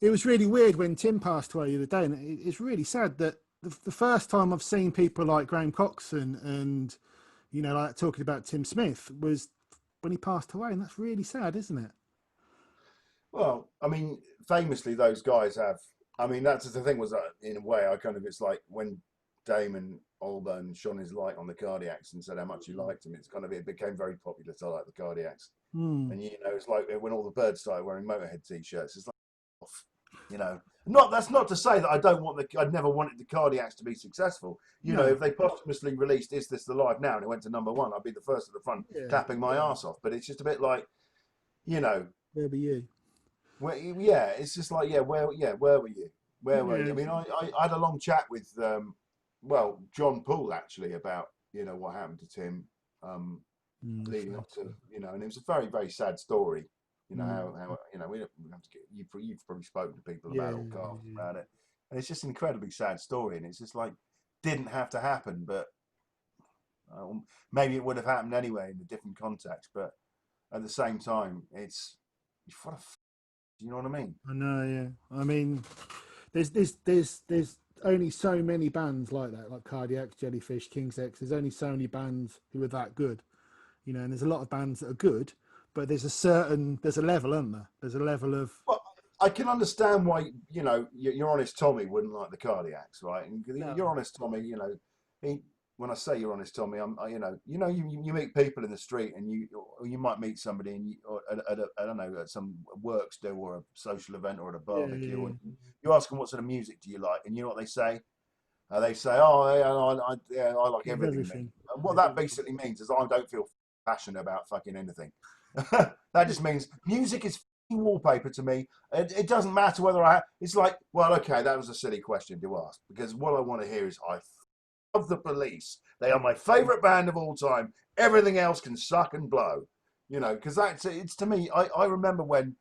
it was really weird when Tim passed away the other day, and it's really sad that the first time I've seen people like Graham Coxon and like talking about Tim Smith was when he passed away, and that's really sad, isn't it? Well, famously, those guys have. That's the thing. Was that in a way, it's like when Damon Albarn shone his light on the Cardiacs and said how much he liked him. It became very popular to like the Cardiacs, and it's like when all the birds started wearing Motorhead t-shirts. It's like, that's not to say that I'd never wanted the Cardiacs to be successful. If they posthumously released "Is This the Life Now" and it went to #1, I'd be the first at the front clapping my arse off. But it's just a bit like, where were you? It's just like, where were you? Where were you? I had a long chat with John Poole actually about what happened to Tim leading up to and it was a very, very sad story. How we don't have to get you've probably spoken to people about about it, and it's just an incredibly sad story, and it's just like didn't have to happen, but maybe it would have happened anyway in a different context. But at the same time, it's what you know what I mean? I know, yeah. There's only so many bands like that, like Cardiacs, Jellyfish, King's X. There's only so many bands who are that good, and there's a lot of bands that are good, but there's a level, isn't there? There's a level of Well, I can understand why, your honest Tommy wouldn't like the Cardiacs, right? And your no, honest Tommy, he, when I say your honest Tommy, you meet people in the street, and you might meet somebody, and or I don't know, at some works do, or a social event, or at a yeah, barbecue, yeah, and you ask them what sort of music do you like, and you know what they say? They say, "Oh, yeah, I like yeah, everything, mate." everything. And what Yeah, that basically means is I don't feel passionate about fucking anything. That just means music is fucking wallpaper to me. It doesn't matter whether It's like, well, okay, that was a silly question to ask, because what I want to hear is I love the Police. They are my favourite band of all time. Everything else can suck and blow. Because it's to me. I remember when.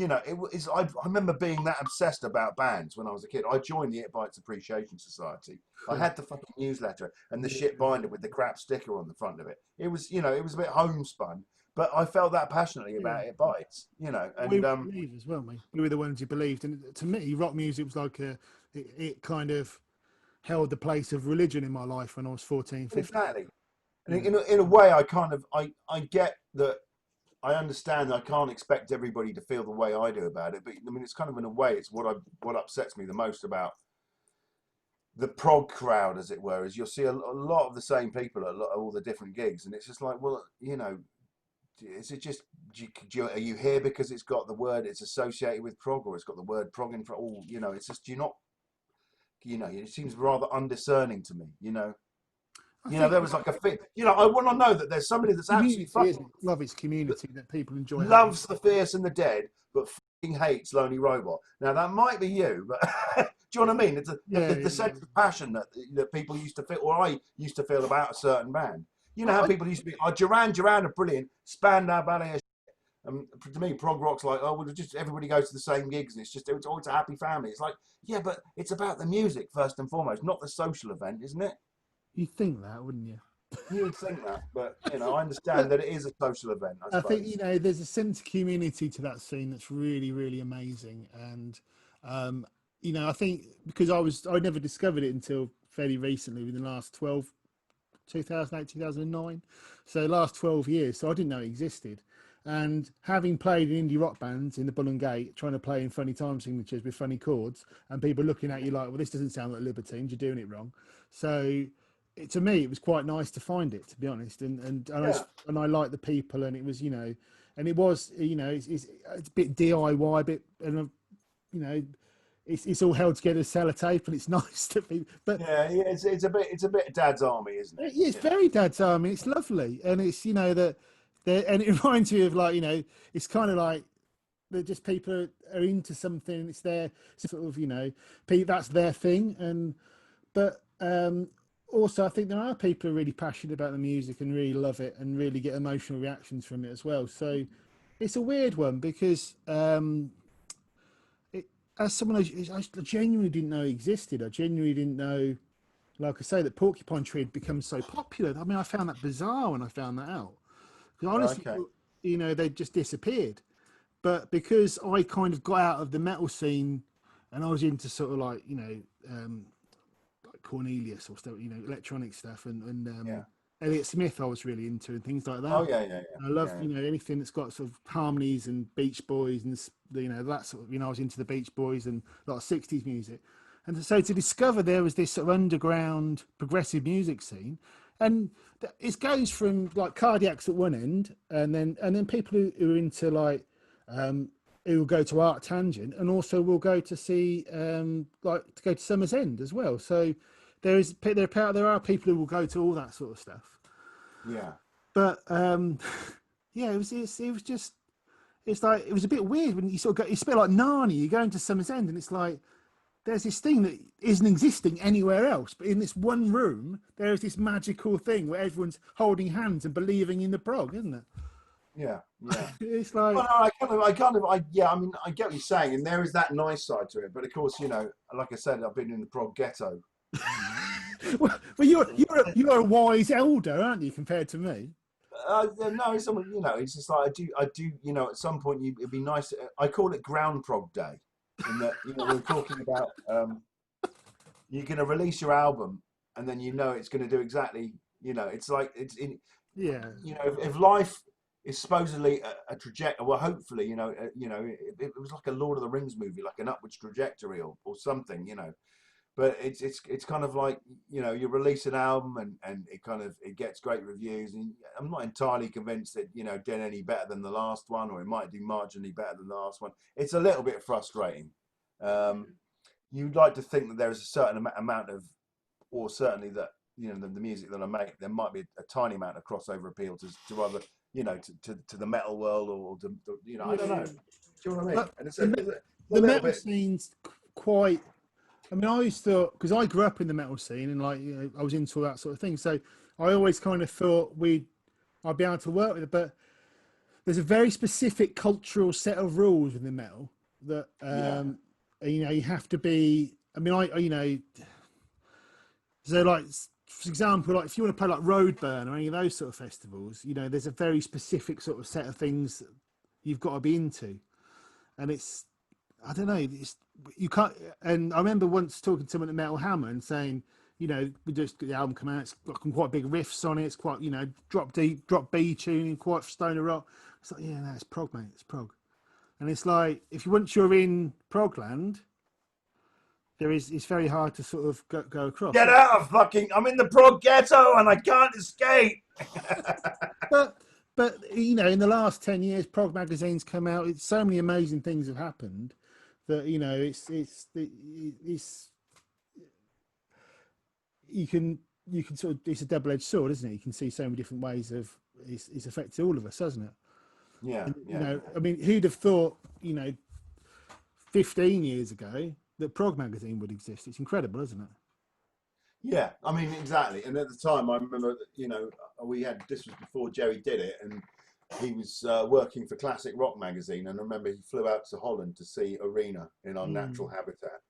I remember being that obsessed about bands when I was a kid. I joined the It Bites Appreciation Society. I had the fucking newsletter and the shit binder with the crap sticker on the front of it. It was a bit homespun, but I felt that passionately yeah. about It Bites, We and were believers, weren't we? We were the ones who believed, and to me, rock music was like it kind of held the place of religion in my life when I was 14, 15. exactly. You And know, in a way, I get that. I understand I can't expect everybody to feel the way I do about it, but I mean, it's kind of in a way, it's what upsets me the most about the prog crowd, as it were, is you'll see a lot of the same people at all the different gigs, and it's just like, well, is it just are you here because it's got the word, it's associated with prog, or it's got the word prog in front? All it's just you're not, it seems rather undiscerning to me, I think there was like a thing, I want to know that there's somebody that's absolutely community, fucking isn't it? Love its community that people enjoy having. loves the Fierce and the Dead, but fucking hates Lonely Robot. Now that might be you, but do you know what I mean? It's Yeah, the sense of passion that people used to feel, or I used to feel about a certain band. You know how I, people used to be, oh, Duran are brilliant, Spandau Ballet. To me, prog rock's like, oh, well, just everybody goes to the same gigs, and it's always a happy family. It's like, yeah, but it's about the music first and foremost, not the social event, isn't it? you'd think that, wouldn't you? You would think that, but I understand But that it is a social event, I I think suppose. there's a sense of community to that scene that's really, really amazing, and um, I think because I never discovered it until fairly recently, within the last 2008, 2009. So last 12 years. So I didn't know it existed. And having played in indie rock bands in the Bull and Gate, trying to play in funny time signatures with funny chords, and people looking at you like, well, this doesn't sound like Libertines, you're doing it wrong. So to me, it was quite nice to find it, to be honest. Yeah. And I like the people, and it was, and it was, it's a bit DIY, a bit, and, it's all held together with sellotape, and it's nice to be, but Yeah, it's a bit Dad's Army, isn't it? yeah, it's very Dad's Army. It's lovely, and it's and it reminds me of like it's kind of like they're just people are into something. It's their sort of that's their thing, and but also I think there are people who are really passionate about the music and really love it and really get emotional reactions from it as well. So it's a weird one because as someone I genuinely didn't know existed. I genuinely didn't know, like I say, that Porcupine Tree had become so popular. I mean, I found that bizarre when I found that out. Because honestly, Okay. they just disappeared. But because I kind of got out of the metal scene and I was into sort of like, like Cornelius or stuff, electronic stuff and Yeah. Elliott Smith I was really into and things like Oh that. yeah, yeah, I love, yeah. anything that's got sort of harmonies and Beach Boys and, that sort of, I was into the Beach Boys and a lot of 60s music. And so to discover there was this sort of underground progressive music scene, and it goes from like Cardiacs at one end, and then people who are into like, who will go to Art Tangent, and also will go to see, like to go to Summer's End as well. So there are people who will go to all that sort of stuff. Yeah. But yeah, it was just it's like it was a bit weird when you sort of go. It's a bit like Narnia. You go into Summer's End, and it's like there's this thing that isn't existing anywhere else, but in this one room, there is this magical thing where everyone's holding hands and believing in the prog, isn't it? Yeah. Yeah. It's like, Well, no, yeah, I mean, I get what you're saying, and there is that nice side to it. But of course, like I said, I've been in the prog ghetto. well, you're a wise elder, aren't you, compared to me? No, it's just like I do, at some point, it'd be nice. I call it Ground Prog Day, in that we're talking about you're going to release your album, and then it's going to do exactly, it's like it's in, Yeah, if life it's supposedly a trajectory. Well, hopefully, it was like a Lord of the Rings movie, like an upwards trajectory or something, But it's kind of like, you release an album and it gets great reviews, and I'm not entirely convinced that did any better than the last one, or it might do marginally better than the last one. It's a little bit frustrating. You'd like to think that there is a certain amount of, or certainly that the music that I make, there might be a tiny amount of crossover appeal to other, to the metal world, or to, I don't know. Do you know what I mean? But And it's the metal scene's quite. I mean, I always thought, because I grew up in the metal scene and I was into that sort of thing. So I always kind of thought I'd be able to work with it. But there's a very specific cultural set of rules within metal that, you have to be, I mean, so like, for example, like if you want to play like Roadburn or any of those sort of festivals, there's a very specific sort of set of things you've got to be into. And I don't know, you can't. And I remember once talking to someone at Metal Hammer and saying, we just get the album come out, it's got quite big riffs on it, it's quite, drop B tuning, quite stoner rock. It's like, yeah, no, it's prog, mate, it's prog. And it's like, once you're in progland, it's very hard to sort of go across. Get out of I'm in the prog ghetto and I can't escape. But in the last 10 years, prog magazines come out. So many amazing things have happened that it's you can sort of, it's a double-edged sword, isn't it? You can see so many different ways of it's affected all of us, hasn't it? Yeah. And, I mean, who'd have thought 15 years ago that prog magazine would exist? It's incredible, isn't it? Yeah, I mean, exactly. And at the time, I remember that, this was before Jerry did it, and he was working for Classic Rock magazine. And I remember he flew out to Holland to see Arena in our natural habitat,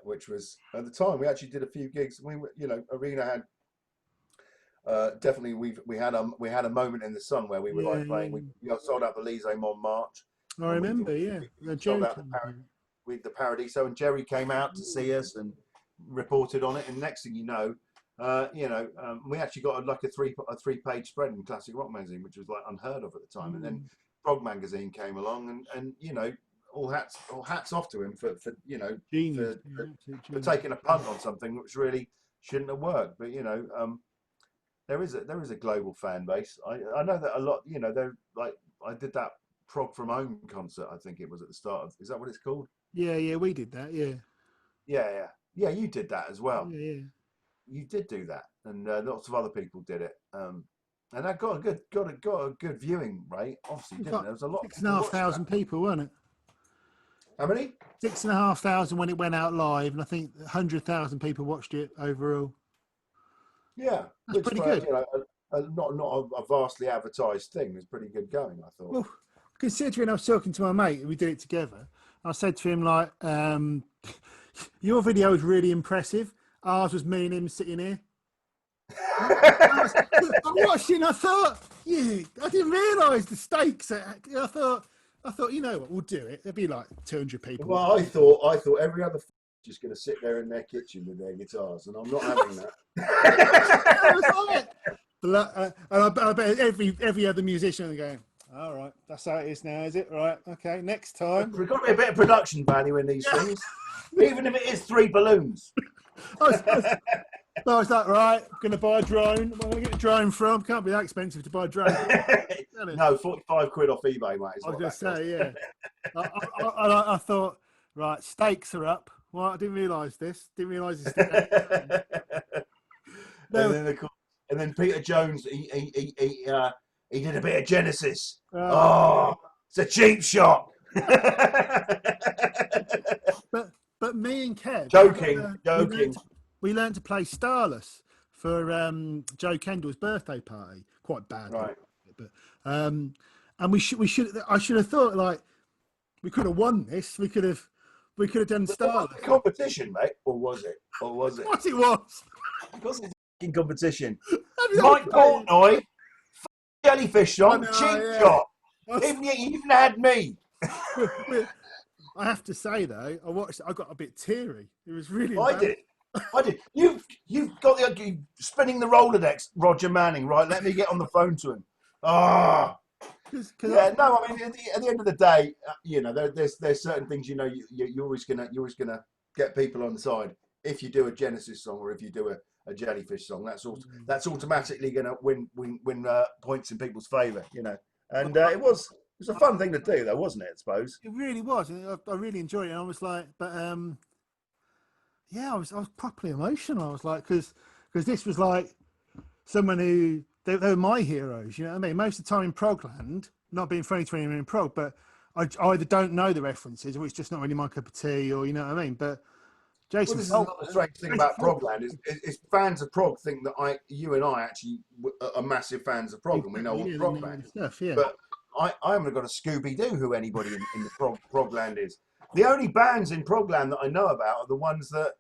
which was, at the time, we actually did a few gigs. Arena had, definitely, we had a moment in the sun where we were like playing, we sold out the Lycée Montmartre. I remember, we sold out the Paradiso, and Jerry came out to see us and reported on it, and next thing you know, we actually got like a three-page spread in Classic Rock magazine, which was like unheard of at the time. And then Prog magazine came along, and all hats off to him for taking a punt on something which really shouldn't have worked. But there is a global fan base. I know that a lot. They're like, I did that Prog from Home concert, I think it was at the start of. Is that what it's called? Yeah, we did that. Yeah, you did that as well. Yeah. You did do that, and lots of other people did it. And that got a good viewing rate. Obviously, didn't it? There was a lot. 6,500 people, weren't it? How many? 6,500 when it went out live, and I think 100,000 people watched it overall. Yeah, that's pretty good. Not a vastly advertised thing. It was pretty good going, I thought. Well, considering I was talking to my mate, we did it together. I said to him, like, your video was really impressive. Ours was me and him sitting here. I watched it and I thought, I didn't realise the stakes. I thought, you know what, we'll do it. There'll be like 200 people. Well, I thought every other just going to sit there in their kitchen with their guitars, and I'm not having that. I bet every other musician going, all right, that's how it is now, is it? Right, okay, next time. We've got to be a bit of production value in these things, even if it is 3 balloons. I was like, right, I'm going to buy a drone. Where do I get a drone from? Can't be that expensive to buy a drone. No, 45 quid off eBay, mate. I was going to say, yeah. I thought, right, stakes are up. Well, I didn't realise this. Didn't realise this. And then Peter Jones, he did a bit of Genesis. It's a cheap shot. But me and Kev, joking. We learned to play Starless for Joe Kendall's birthday party. Quite bad, right? But and I should have thought, like, we could have won this. We could have done Starless. Was it a competition, mate, or was it? What it was? Because it's a competition. Mike Portnoy, Jellyfish song, cheap shot. You even had me. I have to say though, I watched it, I got a bit teary. It was really. I did. You've got the spinning the Rolodex, Roger Manning. Right, let me get on the phone to him. Ah, Cause yeah. No, I mean, at the end of the day, you know, there's certain things, you know, you're always gonna get people on the side. If you do a Genesis song or if you do a Jellyfish song, that's automatically gonna win points in people's favour, you know. And it was a fun thing to do, though, wasn't it? I suppose. it really was. And I really enjoyed it. And I was like, but yeah, I was properly emotional. I was like, because this was like someone who they were my heroes. You know what I mean? Most of the time in Progland, not being funny to anyone in Prog, but I either don't know the references or it's just not really my cup of tea, or you know what I mean. But Well, Jason this is Felt, another strange thing about Progland is fans of Prog think that you and I actually are massive fans of Prog and we know exactly, all the yeah, they Prog know the bands. stuff, yeah. But I haven't got a Scooby Doo who anybody in the Progland is. The only bands in Progland that I know about are the ones that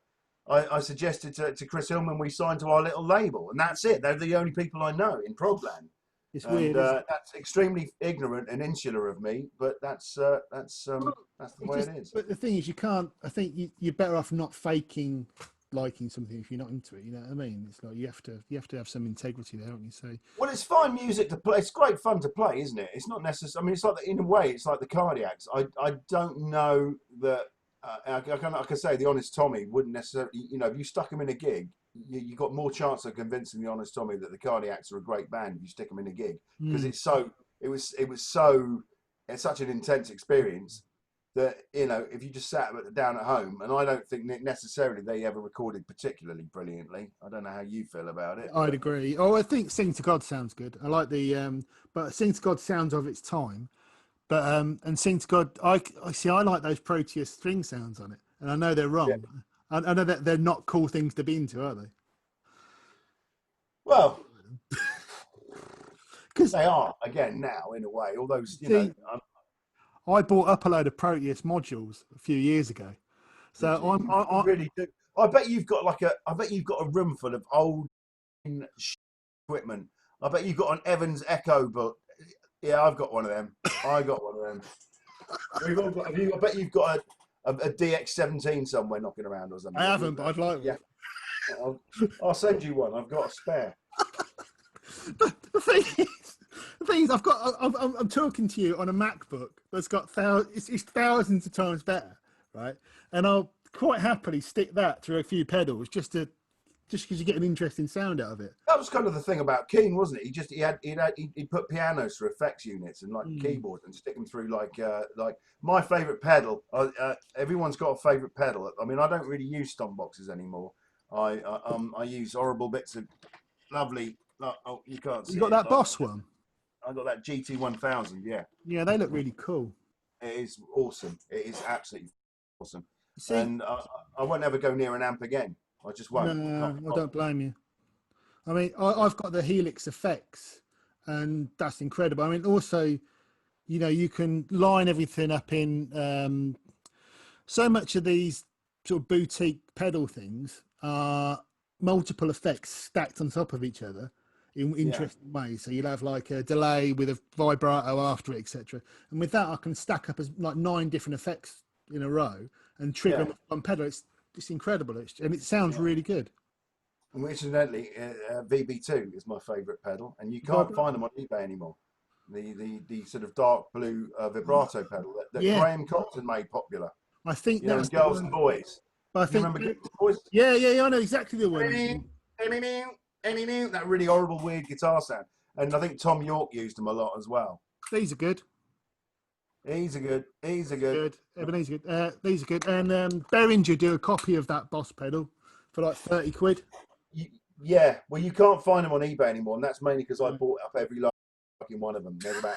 I suggested to Chris Hillman we signed to our little label, and that's it. They're the only people I know in Progland, It's and weird, isn't it? that's extremely ignorant and insular of me. But that's the It way just, it is. but the thing is, you can't. I think you're better off not faking liking something if you're not into it. You know what I mean? It's like you have to have some integrity there, don't you? So Well, it's fine music to play. It's great fun to play, isn't it? It's not necessary. I mean, it's like in a way, it's like the Cardiacs. I don't know that. I can say the Honest Tommy wouldn't necessarily. You know, if you stuck him in a gig, you got more chance of convincing the Honest Tommy that the Cardiacs are a great band if you stick them in a gig because mm. it's so. It was so. It's such an intense experience that you know if you just sat down at home, and I don't think necessarily they ever recorded particularly brilliantly. I don't know how you feel about it, I'd but agree. Oh, I think "Sing to God" sounds good. I like the but "Sing to God" sounds of its time. But and "Sing to God," I see. I like those Proteus string sounds on it, and I know they're yeah. wrong. I know that they're not cool things to be into, are they? Well, Because they are again now in a way. All those, you know, see, I bought up a load of Proteus modules a few years ago, so did you? You really do. I bet you've got like a. I bet you've got a room full of old equipment. I bet you've got an Evans Echo book. Yeah, I've got one of them. I got one of them. We've all got. I bet you've got a DX17 somewhere knocking around or I something. haven't, but I'd like Yeah, one. I'll send you one. I've got a spare. But the thing is, I'm talking to you on a MacBook that's got it's thousands of times better, right? And I'll quite happily stick that through a few pedals just because you get an interesting sound out of it. That was kind of the thing about Keane, wasn't it? He put pianos through effects units and like Mm. keyboards and stick them through like my favorite pedal. Everyone's got a favorite pedal. I mean, I don't really use stomp boxes anymore. I use horrible bits of lovely. Oh, you can't You see got it. that Boss one? I got that GT1000. Yeah, Yeah, they look really cool. it is awesome. It is absolutely awesome. You see, And I won't ever go near an amp again. I just won't. I no, can't be I bothered. don't blame you. I mean, I've got the Helix effects, and that's incredible. I mean, also, you can line everything up in so much of these sort of boutique pedal things are multiple effects stacked on top of each other in Yeah, interesting ways. So you'll have like a delay with a vibrato after it, etc. And with that, I can stack up as like 9 different effects in a row and trigger yeah. them on pedal. It's incredible, and it sounds Yeah. really good. And incidentally, VB2 is my favourite pedal, and you can't Vibrato. find them on eBay anymore. The sort of dark blue vibrato pedal that Yeah, Graham Coxon made popular. I think You know, in that's the Girls and one. Boys. I You think, remember Girls and Boys? yeah, I know exactly the one you mean. That really horrible, weird guitar sound. And I think Tom York used them a lot as well. These are good. He's a good. He's a These are good. good. Ebenezer good. These are good. And Behringer do a copy of that Boss pedal for like 30 quid. Yeah, well, you can't find them on eBay anymore, and that's mainly because I Yeah. bought up every fucking one of them. There's about,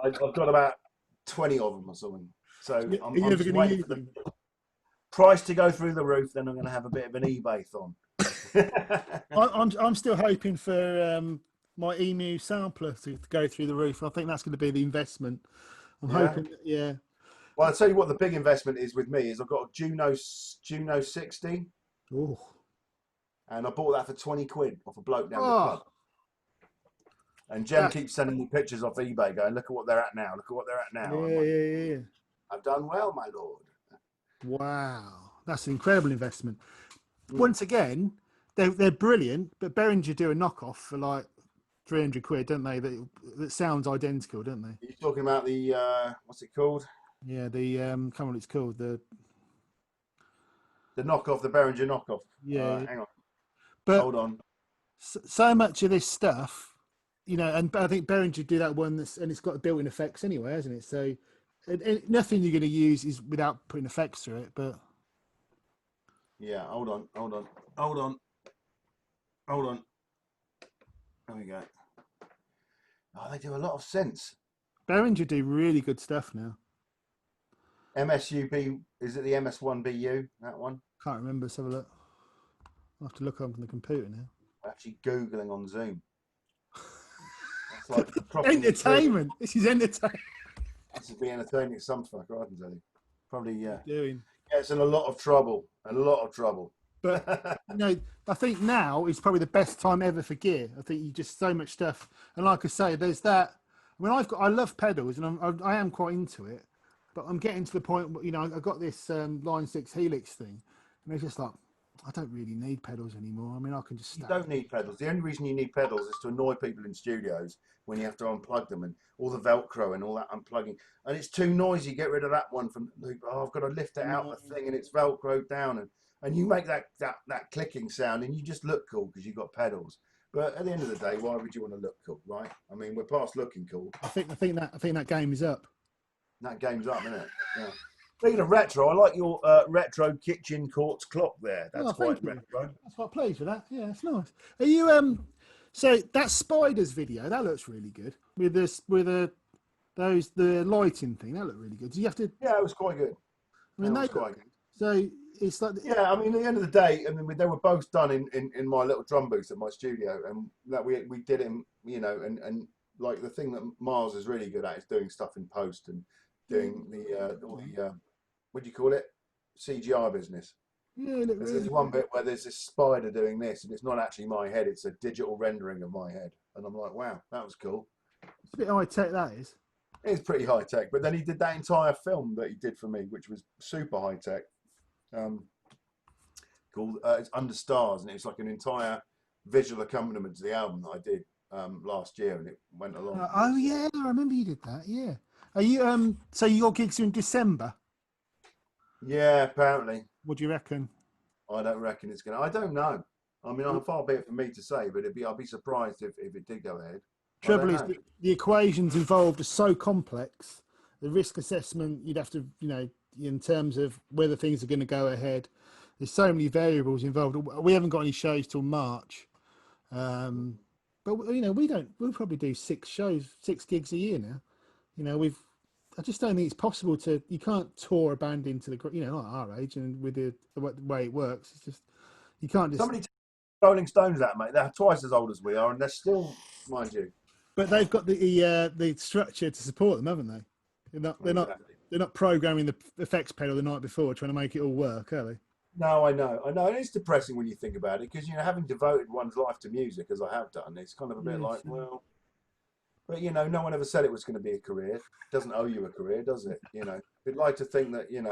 I've got about 20 of them or something. So Are you I'm ever just going to waiting use for the them? price to go through the roof. Then I'm going to have a bit of an eBay thon. I'm still hoping for my Emu sampler to go through the roof. I think that's going to be the investment. I'm Yeah. hoping, yeah. Well, I'll tell you what the big investment is with me is I've got a Juno 60, Oh, and I bought that for 20 quid off a bloke down the oh, pub. And Jem that, keeps sending me pictures off eBay going, look at what they're at now. Look at what they're at now. I'm like, yeah. I've done well, my lord. Wow, that's an incredible investment. Mm. Once again, they're brilliant, but Behringer do a knockoff for like £300, don't they? That sounds identical, don't they? You're talking about the what's it called? Yeah, the can't remember what it's called. The knockoff, the Behringer knockoff. Yeah, Hang on, but hold on. so much of this stuff, and I think Behringer do that one and it's got built-in effects anyway, hasn't it? So nothing you're going to use is without putting effects through it. But yeah, hold on. There we go. Oh, they do a lot of synths. Behringer do really good stuff now. MSUB, is it the MS1BU, that one? Can't remember. Let's have a look. I'll have to look on the computer now. I'm actually Googling on Zoom. That's like proper entertainment. This is entertainment. This is being entertaining some fucker, I can tell you. Probably, yeah. Doing. Yeah, it's in a lot of trouble. But I think now is probably the best time ever for gear. I think you just so much stuff, and like I say, there's that. I mean, I love pedals, and I am quite into it, but I'm getting to the point. I got this Line 6 Helix thing, and it's just like I don't really need pedals anymore. I mean, I can just. You don't need pedals. The only reason you need pedals is to annoy people in studios when you have to unplug them and all the Velcro and all that unplugging. And it's too noisy. Get rid of that one from. I've got to lift it out the thing and it's Velcroed down and you make that clicking sound and you just look cool because you've got pedals. But at the end of the day, why would you want to look cool, right? I mean, we're past looking cool. I think that game is up. That game's up, isn't it? Yeah. Speaking of retro, I like your retro kitchen quartz clock there. That's quite retro. That's quite pleased with that. Yeah, it's nice. Are you So that spiders video that looks really good with the lighting thing. That looked really good. Do you have to? Yeah, it was quite good. I mean, that quite good. So it's like I mean, at the end of the day, I mean, they were both done in my little drum booth at my studio, and that we did it, and like the thing that Miles is really good at is doing stuff in post and doing all the what do you call it? CGI business. Yeah, there's one bit where there's this spider doing this, and it's not actually my head; it's a digital rendering of my head, and I'm like, wow, that was cool. It's a bit high tech, that is. It's pretty high tech, but then he did that entire film that he did for me, which was super high tech. Called it's Under Stars, and it's like an entire visual accompaniment to the album that I did last year, and it went along. Oh yeah, I remember you did that. Yeah. Are you so your gigs are in December? Yeah, apparently. What do you reckon? I don't reckon it's gonna. I don't know. I mean, far be it for me to say, but I'd be surprised if it did go ahead. Trouble is, the equations involved are so complex. The risk assessment you'd have to, in terms of whether things are going to go ahead. There's so many variables involved. We haven't got any shows till March, but we'll probably do 6 gigs a year now. I just don't think it's possible you can't tour a band into the, not our age and with the way it works. It's just, you can't just. Somebody Rolling Stones out, mate. They're twice as old as we are, and they're still, mind you. But they've got the structure to support them, haven't they? They're not programming the effects pedal the night before, trying to make it all work, are they? No, I know. And it's depressing when you think about it, because having devoted one's life to music, as I have done, it's kind of a bit like, well, but no one ever said it was going to be a career. It doesn't owe you a career, does it? We'd like to think that you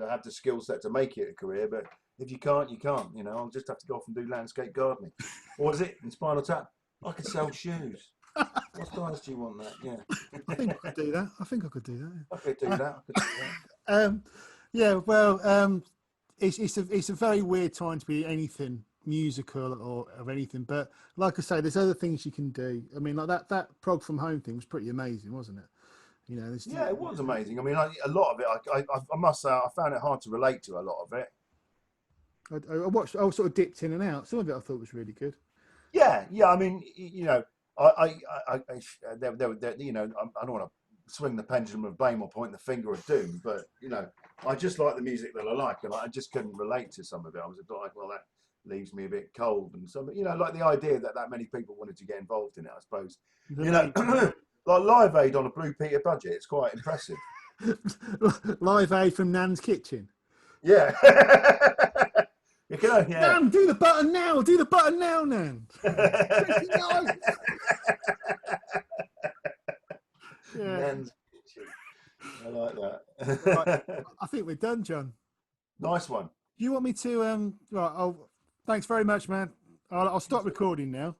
have the skill set to make it a career, but if you can't, you can't. I'll just have to go off and do landscape gardening, or is it in Spinal Tap? I could sell shoes. What size do you want that? Yeah, I think I could do that. I could do that. Yeah, well, it's a very weird time to be anything musical or of anything, but like I say, there's other things you can do. I mean, like that Prog from Home thing was pretty amazing, wasn't it? Yeah, it was amazing. I mean, a lot of it, I must say, I found it hard to relate to a lot of it. I sort of dipped in and out. Some of it I thought was really good. Yeah. I mean, I don't want to swing the pendulum of blame or point the finger of doom, but I just like the music that I like, and I just couldn't relate to some of it. I was a bit like, well, that leaves me a bit cold, and some, like the idea that many people wanted to get involved in it. I suppose, like Live Aid on a Blue Peter budget, it's quite impressive. Live Aid from Nan's kitchen. Yeah. You can, yeah. Nan, do the button now. Do the button now, Nan. Yeah. Nan's kitchen. I like that. Right. I think we're done, John. Nice one. Do you want me to? Right. Thanks very much, man. I'll stop recording now.